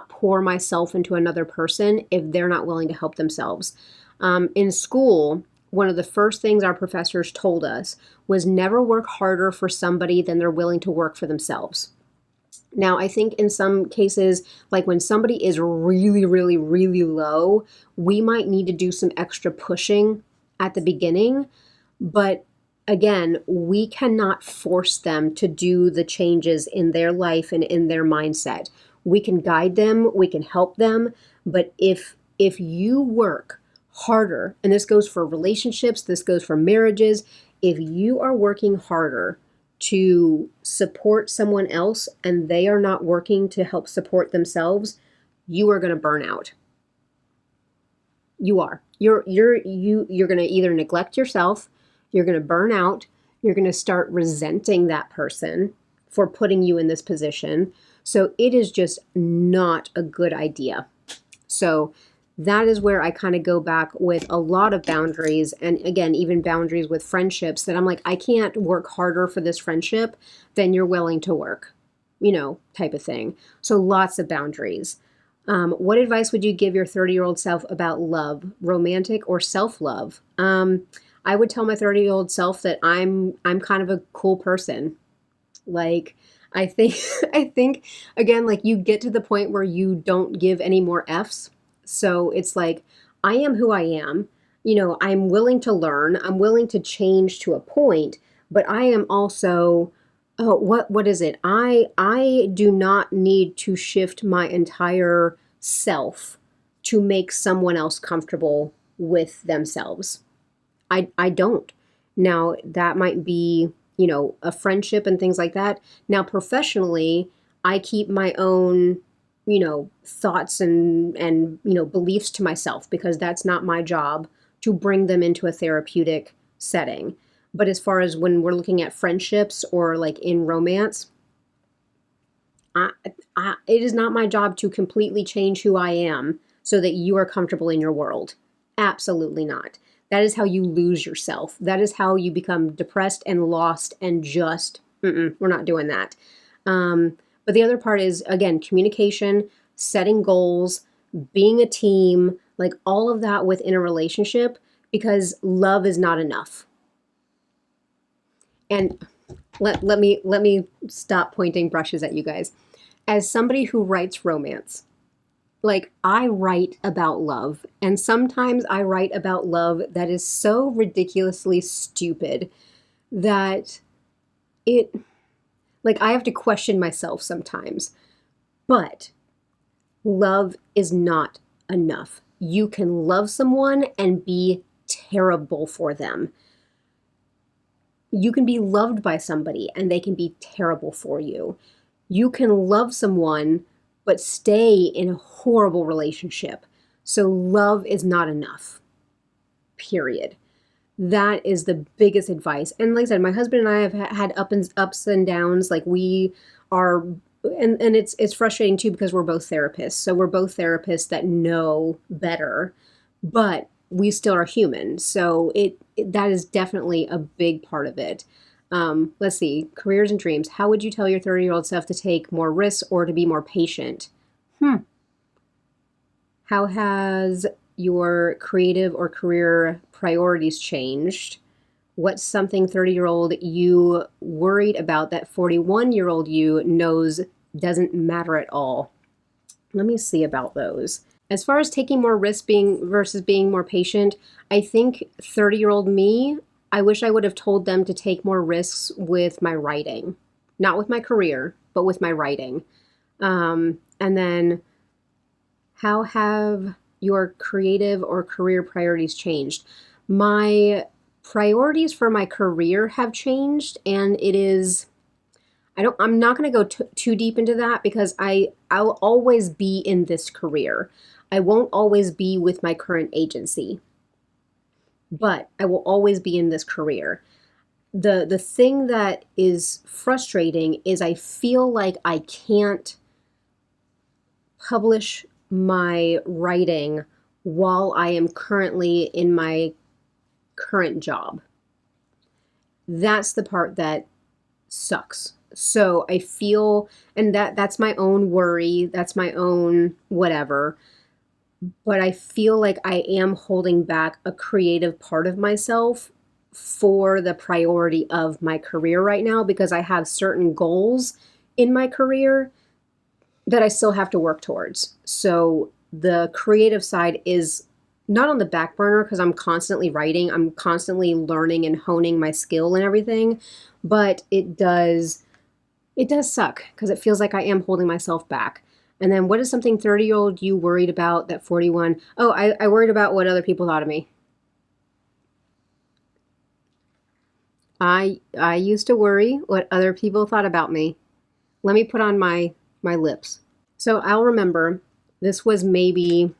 pour myself into another person if they're not willing to help themselves. In school, one of the first things our professors told us was never work harder for somebody than they're willing to work for themselves. Now, I think in some cases, like when somebody is really, really, really low, we might need to do some extra pushing at the beginning. But again, we cannot force them to do the changes in their life and in their mindset. We can guide them, we can help them. But if you work harder, and this goes for relationships, this goes for marriages, if you are working harder to support someone else and they are not working to help support themselves, you are going to burn out. You are. You're going to either neglect yourself, you're going to burn out, you're going to start resenting that person for putting you in this position. So it is just not a good idea. So that is where I kind of go back with a lot of boundaries. And again, even boundaries with friendships that I'm like, I can't work harder for this friendship than you're willing to work, type of thing. So lots of boundaries. What advice would you give your 30-year-old self about love, romantic or self-love? I would tell my 30-year-old self that I'm kind of a cool person. Like, I think again, like you get to the point where you don't give any more Fs. So it's like, I am who I am. I'm willing to learn. I'm willing to change to a point, but I am also, what is it? I do not need to shift my entire self to make someone else comfortable with themselves. I don't. Now, that might be, a friendship and things like that. Now, professionally, I keep my own thoughts and beliefs to myself because that's not my job to bring them into a therapeutic setting. But as far as when we're looking at friendships or like in romance, it is not my job to completely change who I am so that you are comfortable in your world. Absolutely not. That is how you lose yourself. That is how you become depressed and lost and just, we're not doing that. But the other part is, again, communication, setting goals, being a team, like all of that within a relationship, because love is not enough. And let me stop pointing brushes at you guys. As somebody who writes romance, like I write about love, and sometimes I write about love that is so ridiculously stupid that I have to question myself sometimes. But love is not enough. You can love someone and be terrible for them. You can be loved by somebody and they can be terrible for you. You can love someone but stay in a horrible relationship. So love is not enough. Period. That is the biggest advice. And like I said, my husband and I have had ups and downs. Like we are, and it's frustrating too because we're both therapists. So we're both therapists that know better, but we still are human. So that is definitely a big part of it. Let's see, careers and dreams. How would you tell your 30-year-old self to take more risks or to be more patient? How has your creative or career priorities changed? What's something 30-year-old you worried about that 41-year-old you knows doesn't matter at all? Let me see about those. As far as taking more risks versus being more patient, I think 30-year-old me, I wish I would have told them to take more risks with my writing. Not with my career, but with my writing. And then, how have your creative or career priorities changed? My priorities for my career have changed, and it is, I'm not going to go too deep into that because I'll always be in this career. I won't always be with my current agency, but I will always be in this career. The thing that is frustrating is I feel like I can't publish my writing while I am currently in my current job. That's the part that sucks. So I feel, and that's my own worry, that's my own whatever, but I feel like I am holding back a creative part of myself for the priority of my career right now because I have certain goals in my career that I still have to work towards. So the creative side is not on the back burner because I'm constantly writing, I'm constantly learning and honing my skill and everything, but it does suck because it feels like I am holding myself back. And then what is something 30-year-old you worried about that 41? Oh, I worried about what other people thought of me. I used to worry what other people thought about me. Let me put on my lips. So I'll remember, this was maybe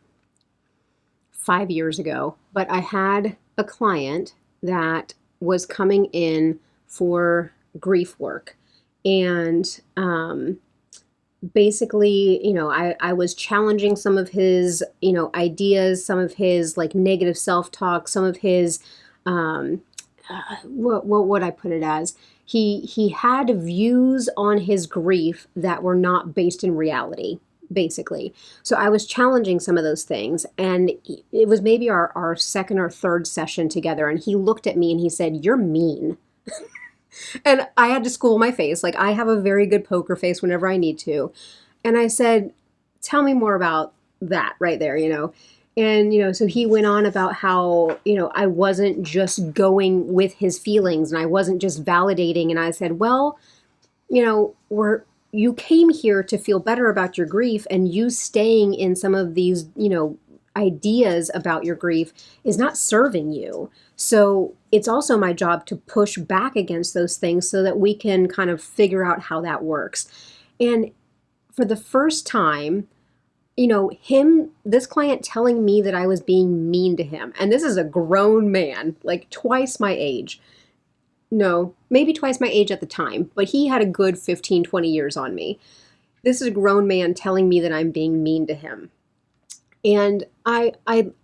5 years ago, but I had a client that was coming in for grief work. And basically, I was challenging some of his, ideas, some of his like negative self-talk, some of his, what would I put it as? He had views on his grief that were not based in reality, basically. So I was challenging some of those things, and it was maybe our second or third session together, and he looked at me and he said, "You're mean." And I had to school my face. Like, I have a very good poker face whenever I need to. And I said, "Tell me more about that right there, And, so he went on about how, I wasn't just going with his feelings and I wasn't just validating. And I said, well, you came here to feel better about your grief, and you staying in some of these, ideas about your grief is not serving you. So it's also my job to push back against those things so that we can kind of figure out how that works." And for the first time, this client telling me that I was being mean to him, and this is a grown man, like twice my age. No, maybe twice my age at the time, but he had a good 15, 20 years on me. This is a grown man telling me that I'm being mean to him. And I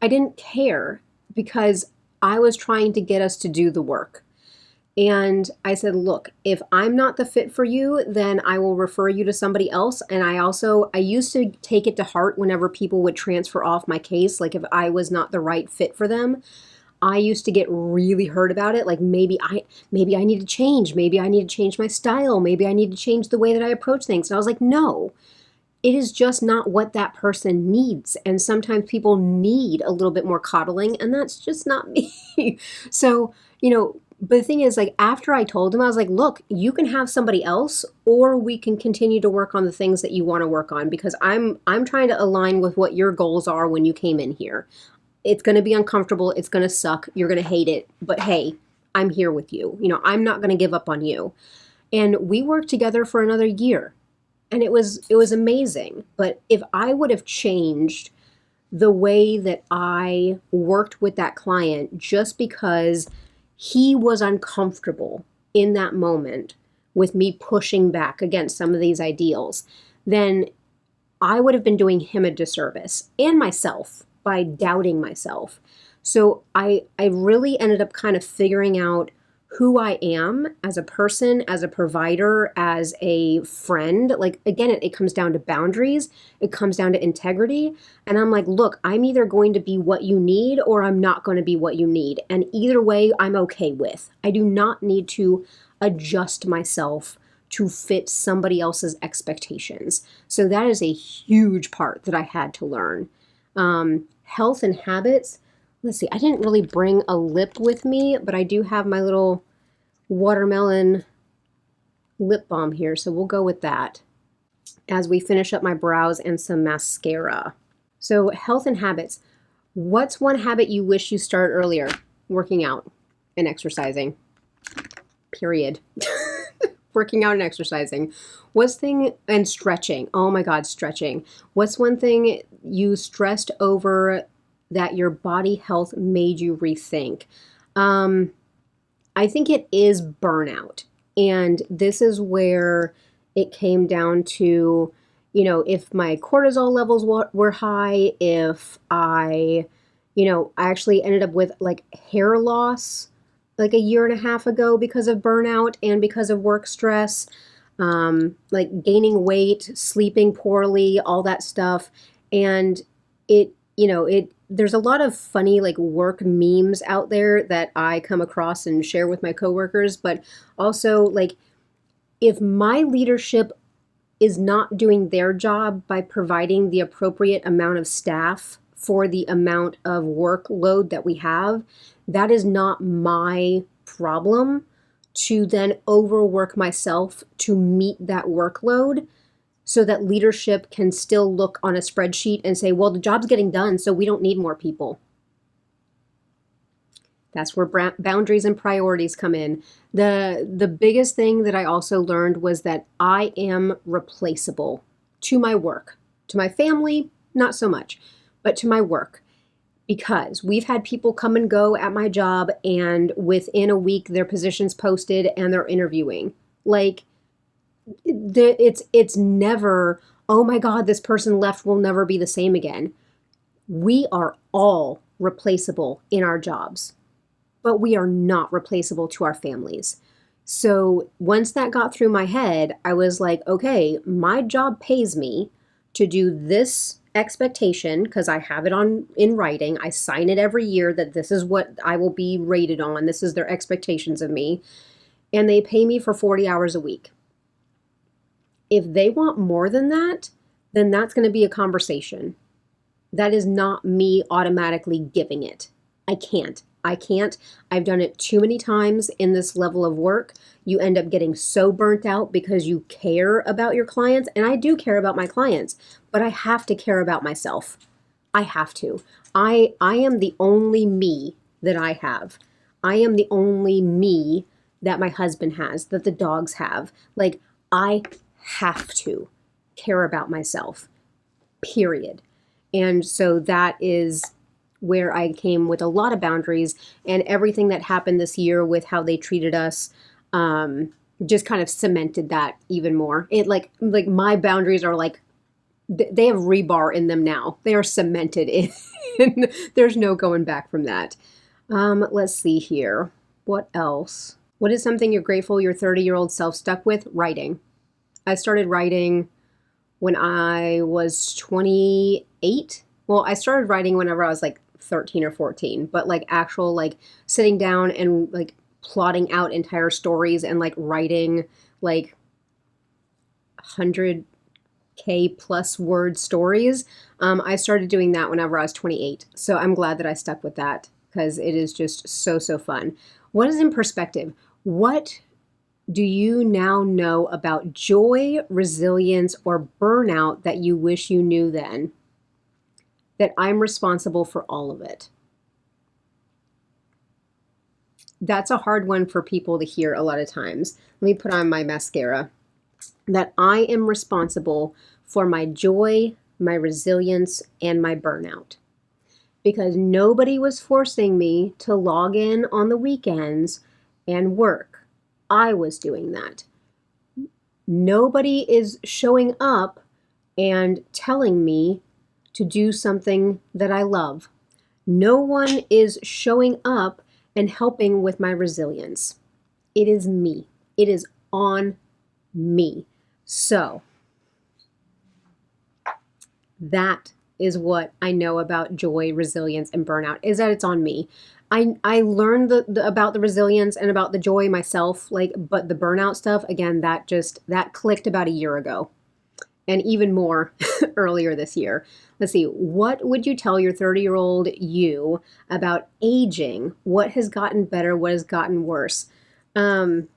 didn't care because I was trying to get us to do the work. And I said, look, if I'm not the fit for you, then I will refer you to somebody else. And I used to take it to heart whenever people would transfer off my case. Like, if I was not the right fit for them, I used to get really hurt about it. Like, maybe I need to change. Maybe I need to change my style. Maybe I need to change the way that I approach things. And I was like, no, it is just not what that person needs. And sometimes people need a little bit more coddling, and that's just not me. So, but the thing is, like, after I told him, I was like, look, you can have somebody else, or we can continue to work on the things that you want to work on, because I'm trying to align with what your goals are when you came in here. It's going to be uncomfortable. It's going to suck. You're going to hate it. But hey, I'm here with you. I'm not going to give up on you. And we worked together for another year. And it was amazing. But if I would have changed the way that I worked with that client just because he was uncomfortable in that moment with me pushing back against some of these ideals, then I would have been doing him a disservice and myself by doubting myself. So I really ended up kind of figuring out who I am as a person, as a provider, as a friend. Like, again, it comes down to boundaries. It comes down to integrity. And I'm like, look, I'm either going to be what you need or I'm not going to be what you need. And either way, I'm okay with. I do not need to adjust myself to fit somebody else's expectations. So that is a huge part that I had to learn. Health and habits. Let's see, I didn't really bring a lip with me, but I do have my little watermelon lip balm here, so we'll go with that as we finish up my brows and some mascara. So health and habits. What's one habit you wish you started earlier? Working out and exercising. Period. Working out and exercising. And stretching. Oh my God, stretching. What's one thing you stressed over that your body health made you rethink? I think it is burnout. And this is where it came down to, if my cortisol levels were high, if I actually ended up with like hair loss like a year and a half ago because of burnout and because of work stress, like gaining weight, sleeping poorly, all that stuff. And there's a lot of funny like work memes out there that I come across and share with my coworkers, but also like if my leadership is not doing their job by providing the appropriate amount of staff for the amount of workload that we have, that is not my problem to then overwork myself to meet that workload, so that leadership can still look on a spreadsheet and say, well, the job's getting done, so we don't need more people. That's where boundaries and priorities come in. The biggest thing that I also learned was that I am replaceable to my work. To my family, not so much, but to my work. Because we've had people come and go at my job, and within a week, their position's posted and they're interviewing. Like, it's never, oh my God, this person left, will never be the same again. We are all replaceable in our jobs, but we are not replaceable to our families. So once that got through my head, I was like, okay, my job pays me to do this expectation because I have it in writing. I sign it every year that this is what I will be rated on. This is their expectations of me. And they pay me for 40 hours a week. If they want more than that, then that's going to be a conversation. That is not me automatically giving it. I can't. I've done it too many times in this level of work. You end up getting so burnt out because you care about your clients. And I do care about my clients, but I have to care about myself. I have to. I am the only me that I have. I am the only me that my husband has, that the dogs have. Like, I have to care about myself, period. And so that is where I came with a lot of boundaries, and everything that happened this year with how they treated us just kind of cemented that even more. It like my boundaries are like, they have rebar in them now. They are cemented in. There's no going back from that. Let's see here. What else? What is something you're grateful your 30-year-old self stuck with? Writing. I started writing when I was 28. Well, I started writing whenever I was like 13 or 14, but like actual like sitting down and like plotting out entire stories and like writing like 100K plus word stories. I started doing that whenever I was 28. So I'm glad that I stuck with that because it is just so fun. What is in perspective? What do you now know about joy, resilience, or burnout that you wish you knew then? That I'm responsible for all of it. That's a hard one for people to hear a lot of times. Let me put on my mascara. That I am responsible for my joy, my resilience, and my burnout. Because nobody was forcing me to log in on the weekends and work. I was doing that. Nobody is showing up and telling me to do something that I love. No one is showing up and helping with my resilience. It is me. It is on me. So that is what I know about joy, resilience, and burnout, is that it's on me. I learned about the resilience and about the joy myself, but the burnout stuff, again, that clicked about a year ago, and even more earlier this year. Let's see, what would you tell your 30-year-old you about aging? What has gotten better? What has gotten worse? Bless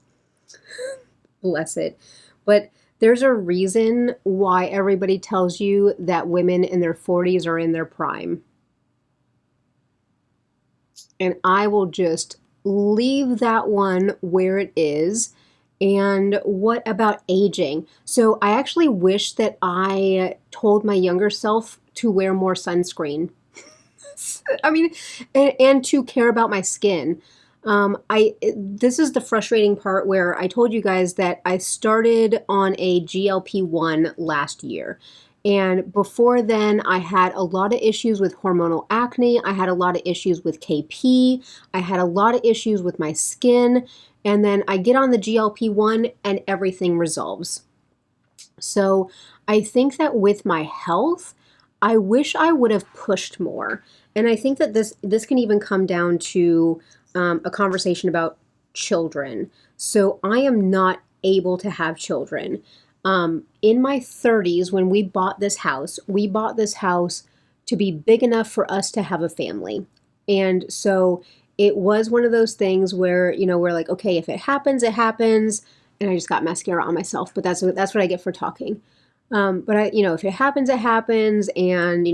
it. But there's a reason why everybody tells you that women in their 40s are in their prime. And I will just leave that one where it is. And what about aging? So I actually wish that I told my younger self to wear more sunscreen. I mean, and to care about my skin. This is the frustrating part where I told you guys that I started on a GLP-1 last year. And before then, I had a lot of issues with hormonal acne. I had a lot of issues with KP. I had a lot of issues with my skin. And then I get on the GLP-1 and everything resolves. So I think that with my health, I wish I would have pushed more. And I think that this can even come down to a conversation about children. So I am not able to have children. In my 30s, when we bought this house to be big enough for us to have a family. And so it was one of those things where, we're like, okay, if it happens, it happens. And I just got mascara on myself, but that's what I get for talking. But if it happens, it happens. And,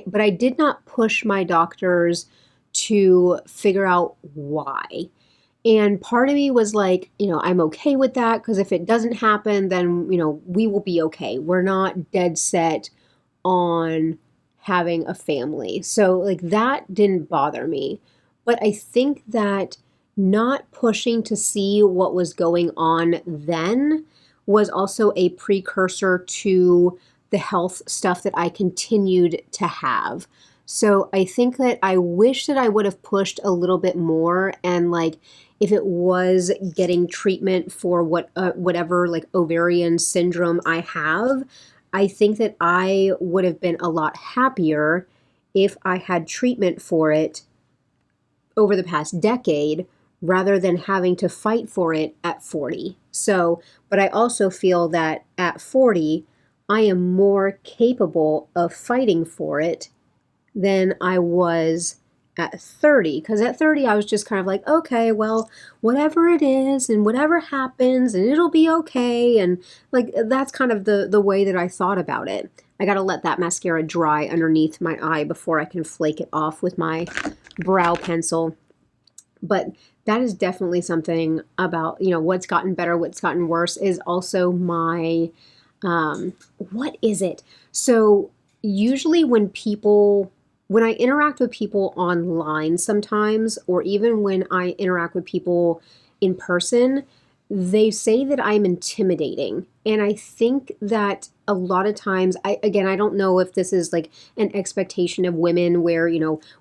but I did not push my doctors to figure out why. And part of me was like, I'm okay with that, because if it doesn't happen, then, we will be okay. We're not dead set on having a family. So like that didn't bother me. But I think that not pushing to see what was going on then was also a precursor to the health stuff that I continued to have. So I think that I wish that I would have pushed a little bit more, and if it was getting treatment for whatever ovarian syndrome I have, I think that I would have been a lot happier if I had treatment for it over the past decade rather than having to fight for it at 40. So, but I also feel that at 40, I am more capable of fighting for it than I was at 30. Because at 30, I was just kind of like, okay, well, whatever it is and whatever happens and it'll be okay. And that's kind of the way that I thought about it. I got to let that mascara dry underneath my eye before I can flake it off with my brow pencil. But that is definitely something about, what's gotten better, what's gotten worse is also my, what is it? So usually when I interact with people online sometimes, or even when I interact with people in person, they say that I'm intimidating. And I think that a lot of times, I don't know if this is an expectation of women where,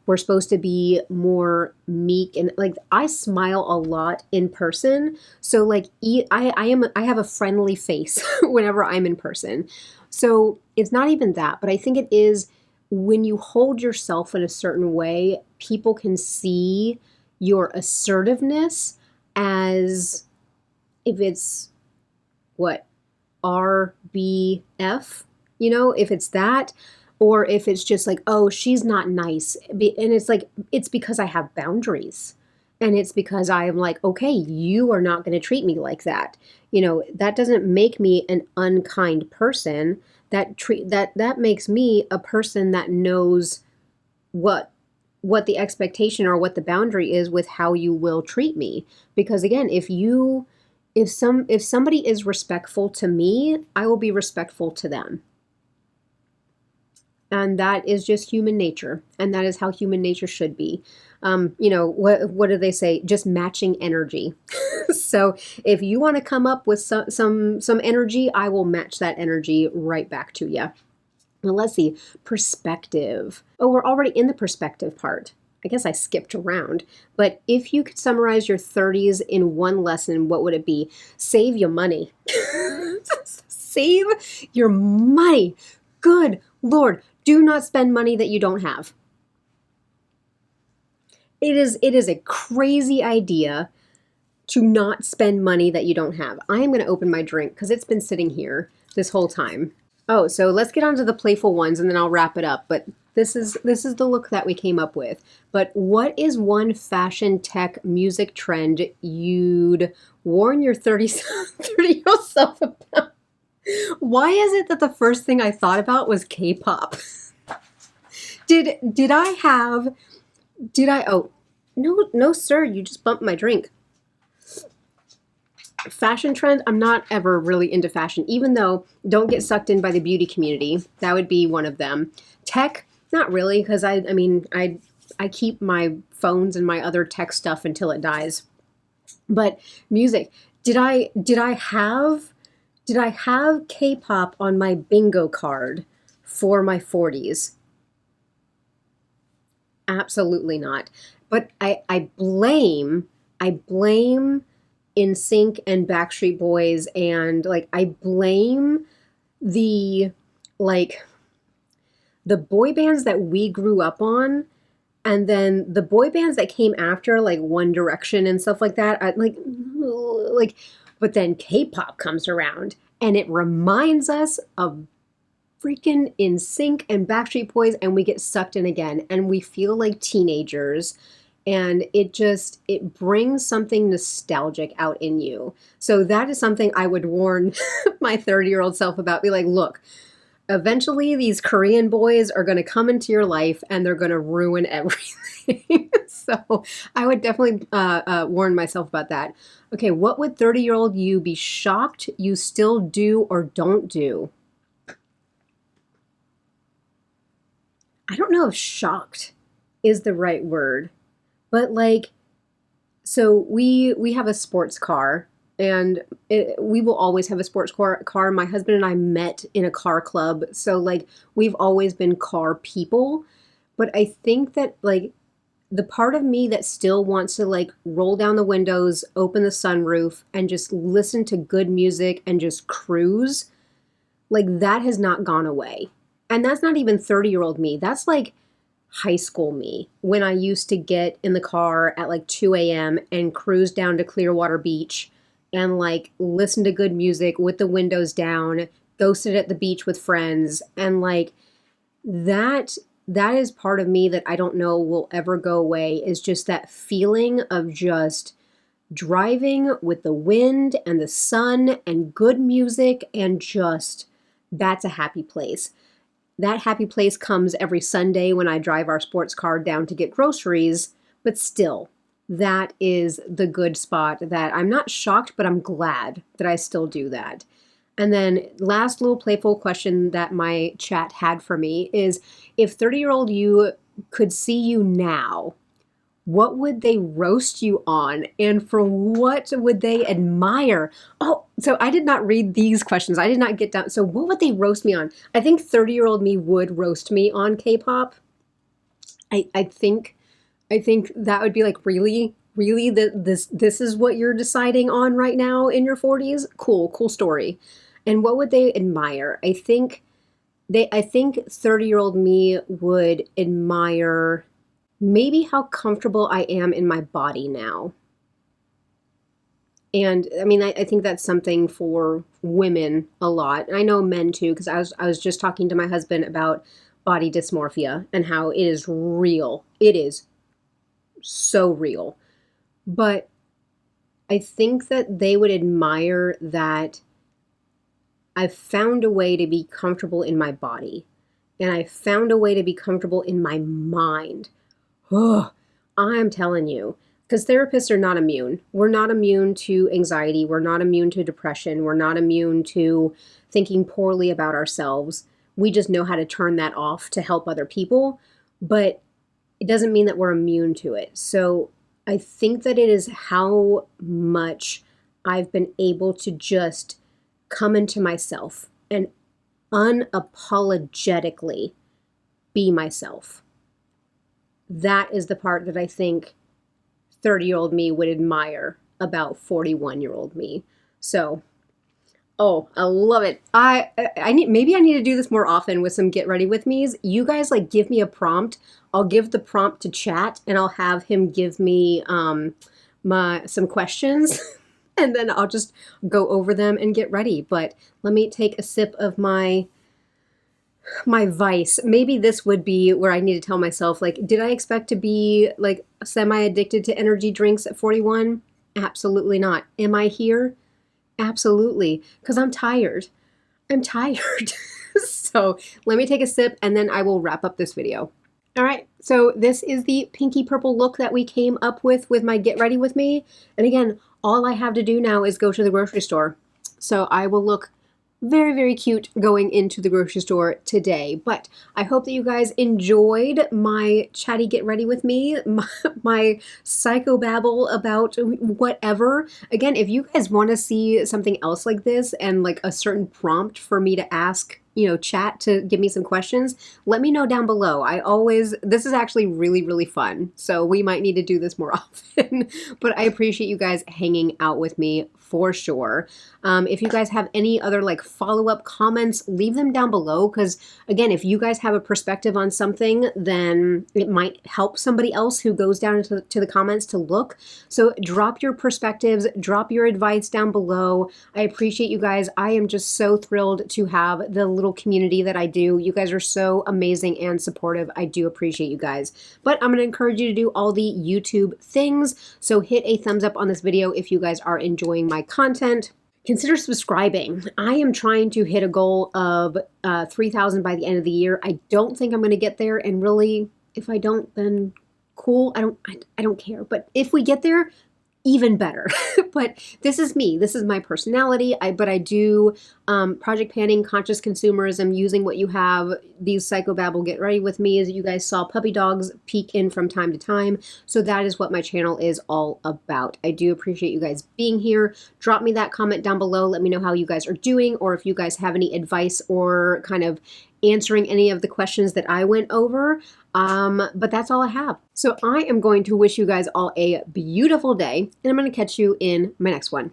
we're supposed to be more meek, and I smile a lot in person. So I have a friendly face whenever I'm in person. So it's not even that, but I think it is when you hold yourself in a certain way, people can see your assertiveness as if it's RBF, if it's that, or if it's just oh, she's not nice. And it's because I have boundaries. And it's because I am okay, you are not going to treat me like that. That doesn't make me an unkind person. That makes me a person that knows what the expectation or what the boundary is with how you will treat me. Because again, if somebody is respectful to me, I will be respectful to them. And that is just human nature. And that is how human nature should be. What do they say? Just matching energy. So if you want to come up with some energy, I will match that energy right back to you. Now let's see, perspective. Oh, we're already in the perspective part. I guess I skipped around, but if you could summarize your 30s in one lesson, what would it be? Save your money. Save your money. Good Lord, do not spend money that you don't have. It is a crazy idea to not spend money that you don't have. I am going to open my drink because it's been sitting here this whole time. Oh, so let's get on to the playful ones and then I'll wrap it up. But this is the look that we came up with. But what is one fashion, tech, music trend you'd warn your 30-year-old self about? Why is it that the first thing I thought about was K-pop? Did I oh, no sir, you just bumped my drink. Fashion trend, I'm not ever really into fashion, even though don't get sucked in by the beauty community. That would be one of them. Tech, not really, because I mean, I keep my phones and my other tech stuff until it dies. But music, did I have K-pop on my bingo card for my 40s? Absolutely not. But I blame NSYNC and Backstreet Boys, and like I blame the like the boy bands that we grew up on, and then the boy bands that came after, like One Direction and stuff like that. But then K-pop comes around and it reminds us of freaking NSYNC and Backstreet Boys, and we get sucked in again and we feel like teenagers, and it brings something nostalgic out in you. So that is something I would warn my 30-year-old self about. Be like, look, eventually these Korean boys are going to come into your life and they're going to ruin everything. So I would definitely warn myself about that. Okay, what would 30-year-old you be shocked you still do or don't do? I don't know if shocked is the right word, but like, so we have a sports car, and we will always have a sports car. My husband and I met in a car club, so like we've always been car people. But I think that like the part of me that still wants to like roll down the windows, open the sunroof, and just listen to good music and just cruise, like that has not gone away. And that's not even 30-year-old me. That's like high school me, when I used to get in the car at like 2 a.m. and cruise down to Clearwater Beach and like listen to good music with the windows down, go sit at the beach with friends. And like that is part of me that I don't know will ever go away, is just that feeling of just driving with the wind and the sun and good music, and just that's a happy place. That happy place comes every Sunday when I drive our sports car down to get groceries, but still, that is the good spot that I'm not shocked, but I'm glad that I still do that. And then last little playful question that my chat had for me is, if 30-year-old you could see you now, what would they roast you on, and for what would they admire? Oh, so I did not read these questions. I did not get down. So what would they roast me on? I think 30-year-old me would roast me on K-pop. I think that would be like, really, this is what you're deciding on right now in your 40s? Cool story. And what would they admire? I think 30-year-old me would admire maybe how comfortable I am in my body now. And I mean, I think that's something for women a lot. And I know men too, because I was just talking to my husband about body dysmorphia and how it is real. It is so real. But I think that they would admire that I've found a way to be comfortable in my body. And I found a way to be comfortable in my mind. Oh, I'm telling you, because therapists are not immune. We're not immune to anxiety. We're not immune to depression. We're not immune to thinking poorly about ourselves. We just know how to turn that off to help other people, but it doesn't mean that we're immune to it. So I think that it is how much I've been able to just come into myself and unapologetically be myself. that is the part that I think 30-year-old me would admire about 41-year-old me. So, oh, I love it. I need, maybe I need to do this more often with some get ready with me's. You guys like give me a prompt. I'll give the prompt to chat and I'll have him give me some questions and then I'll just go over them and get ready. But let me take a sip of my vice. Maybe this would be where I need to tell myself, like, did I expect to be like semi-addicted to energy drinks at 41? Absolutely not. Am I here? Absolutely. Because I'm tired. I'm tired. So let me take a sip and then I will wrap up this video. All right, so this is the pinky purple look that we came up with my Get Ready With Me. And again, all I have to do now is go to the grocery store. So I will look very, very cute going into the grocery store today. But I hope that you guys enjoyed my chatty Get Ready With Me, my psychobabble about whatever. Again, if you guys want to see something else like this and like a certain prompt for me to ask, chat to give me some questions, let me know down below. This is actually really, really fun. So we might need to do this more often, but I appreciate you guys hanging out with me for sure. If you guys have any other like follow-up comments, leave them down below. Because again, if you guys have a perspective on something, then it might help somebody else who goes down into the comments to look. So drop your perspectives, drop your advice down below. I appreciate you guys. I am just so thrilled to have the little community that I do. You guys are so amazing and supportive. I do appreciate you guys. But I'm going to encourage you to do all the YouTube things. So hit a thumbs up on this video if you guys are enjoying my content. Consider subscribing. I am trying to hit a goal of 3,000 by the end of the year. I don't think I'm going to get there, and really, if I don't, then cool. I don't care. But if we get there, even better. But this is me. This is my personality. But I do project planning, conscious consumerism, using what you have. These psychobabble Get Ready With Me, as you guys saw puppy dogs peek in from time to time. So that is what my channel is all about. I do appreciate you guys being here. Drop me that comment down below. Let me know how you guys are doing, or if you guys have any advice or kind of answering any of the questions that I went over. But that's all I have. So I am going to wish you guys all a beautiful day, and I'm going to catch you in my next one.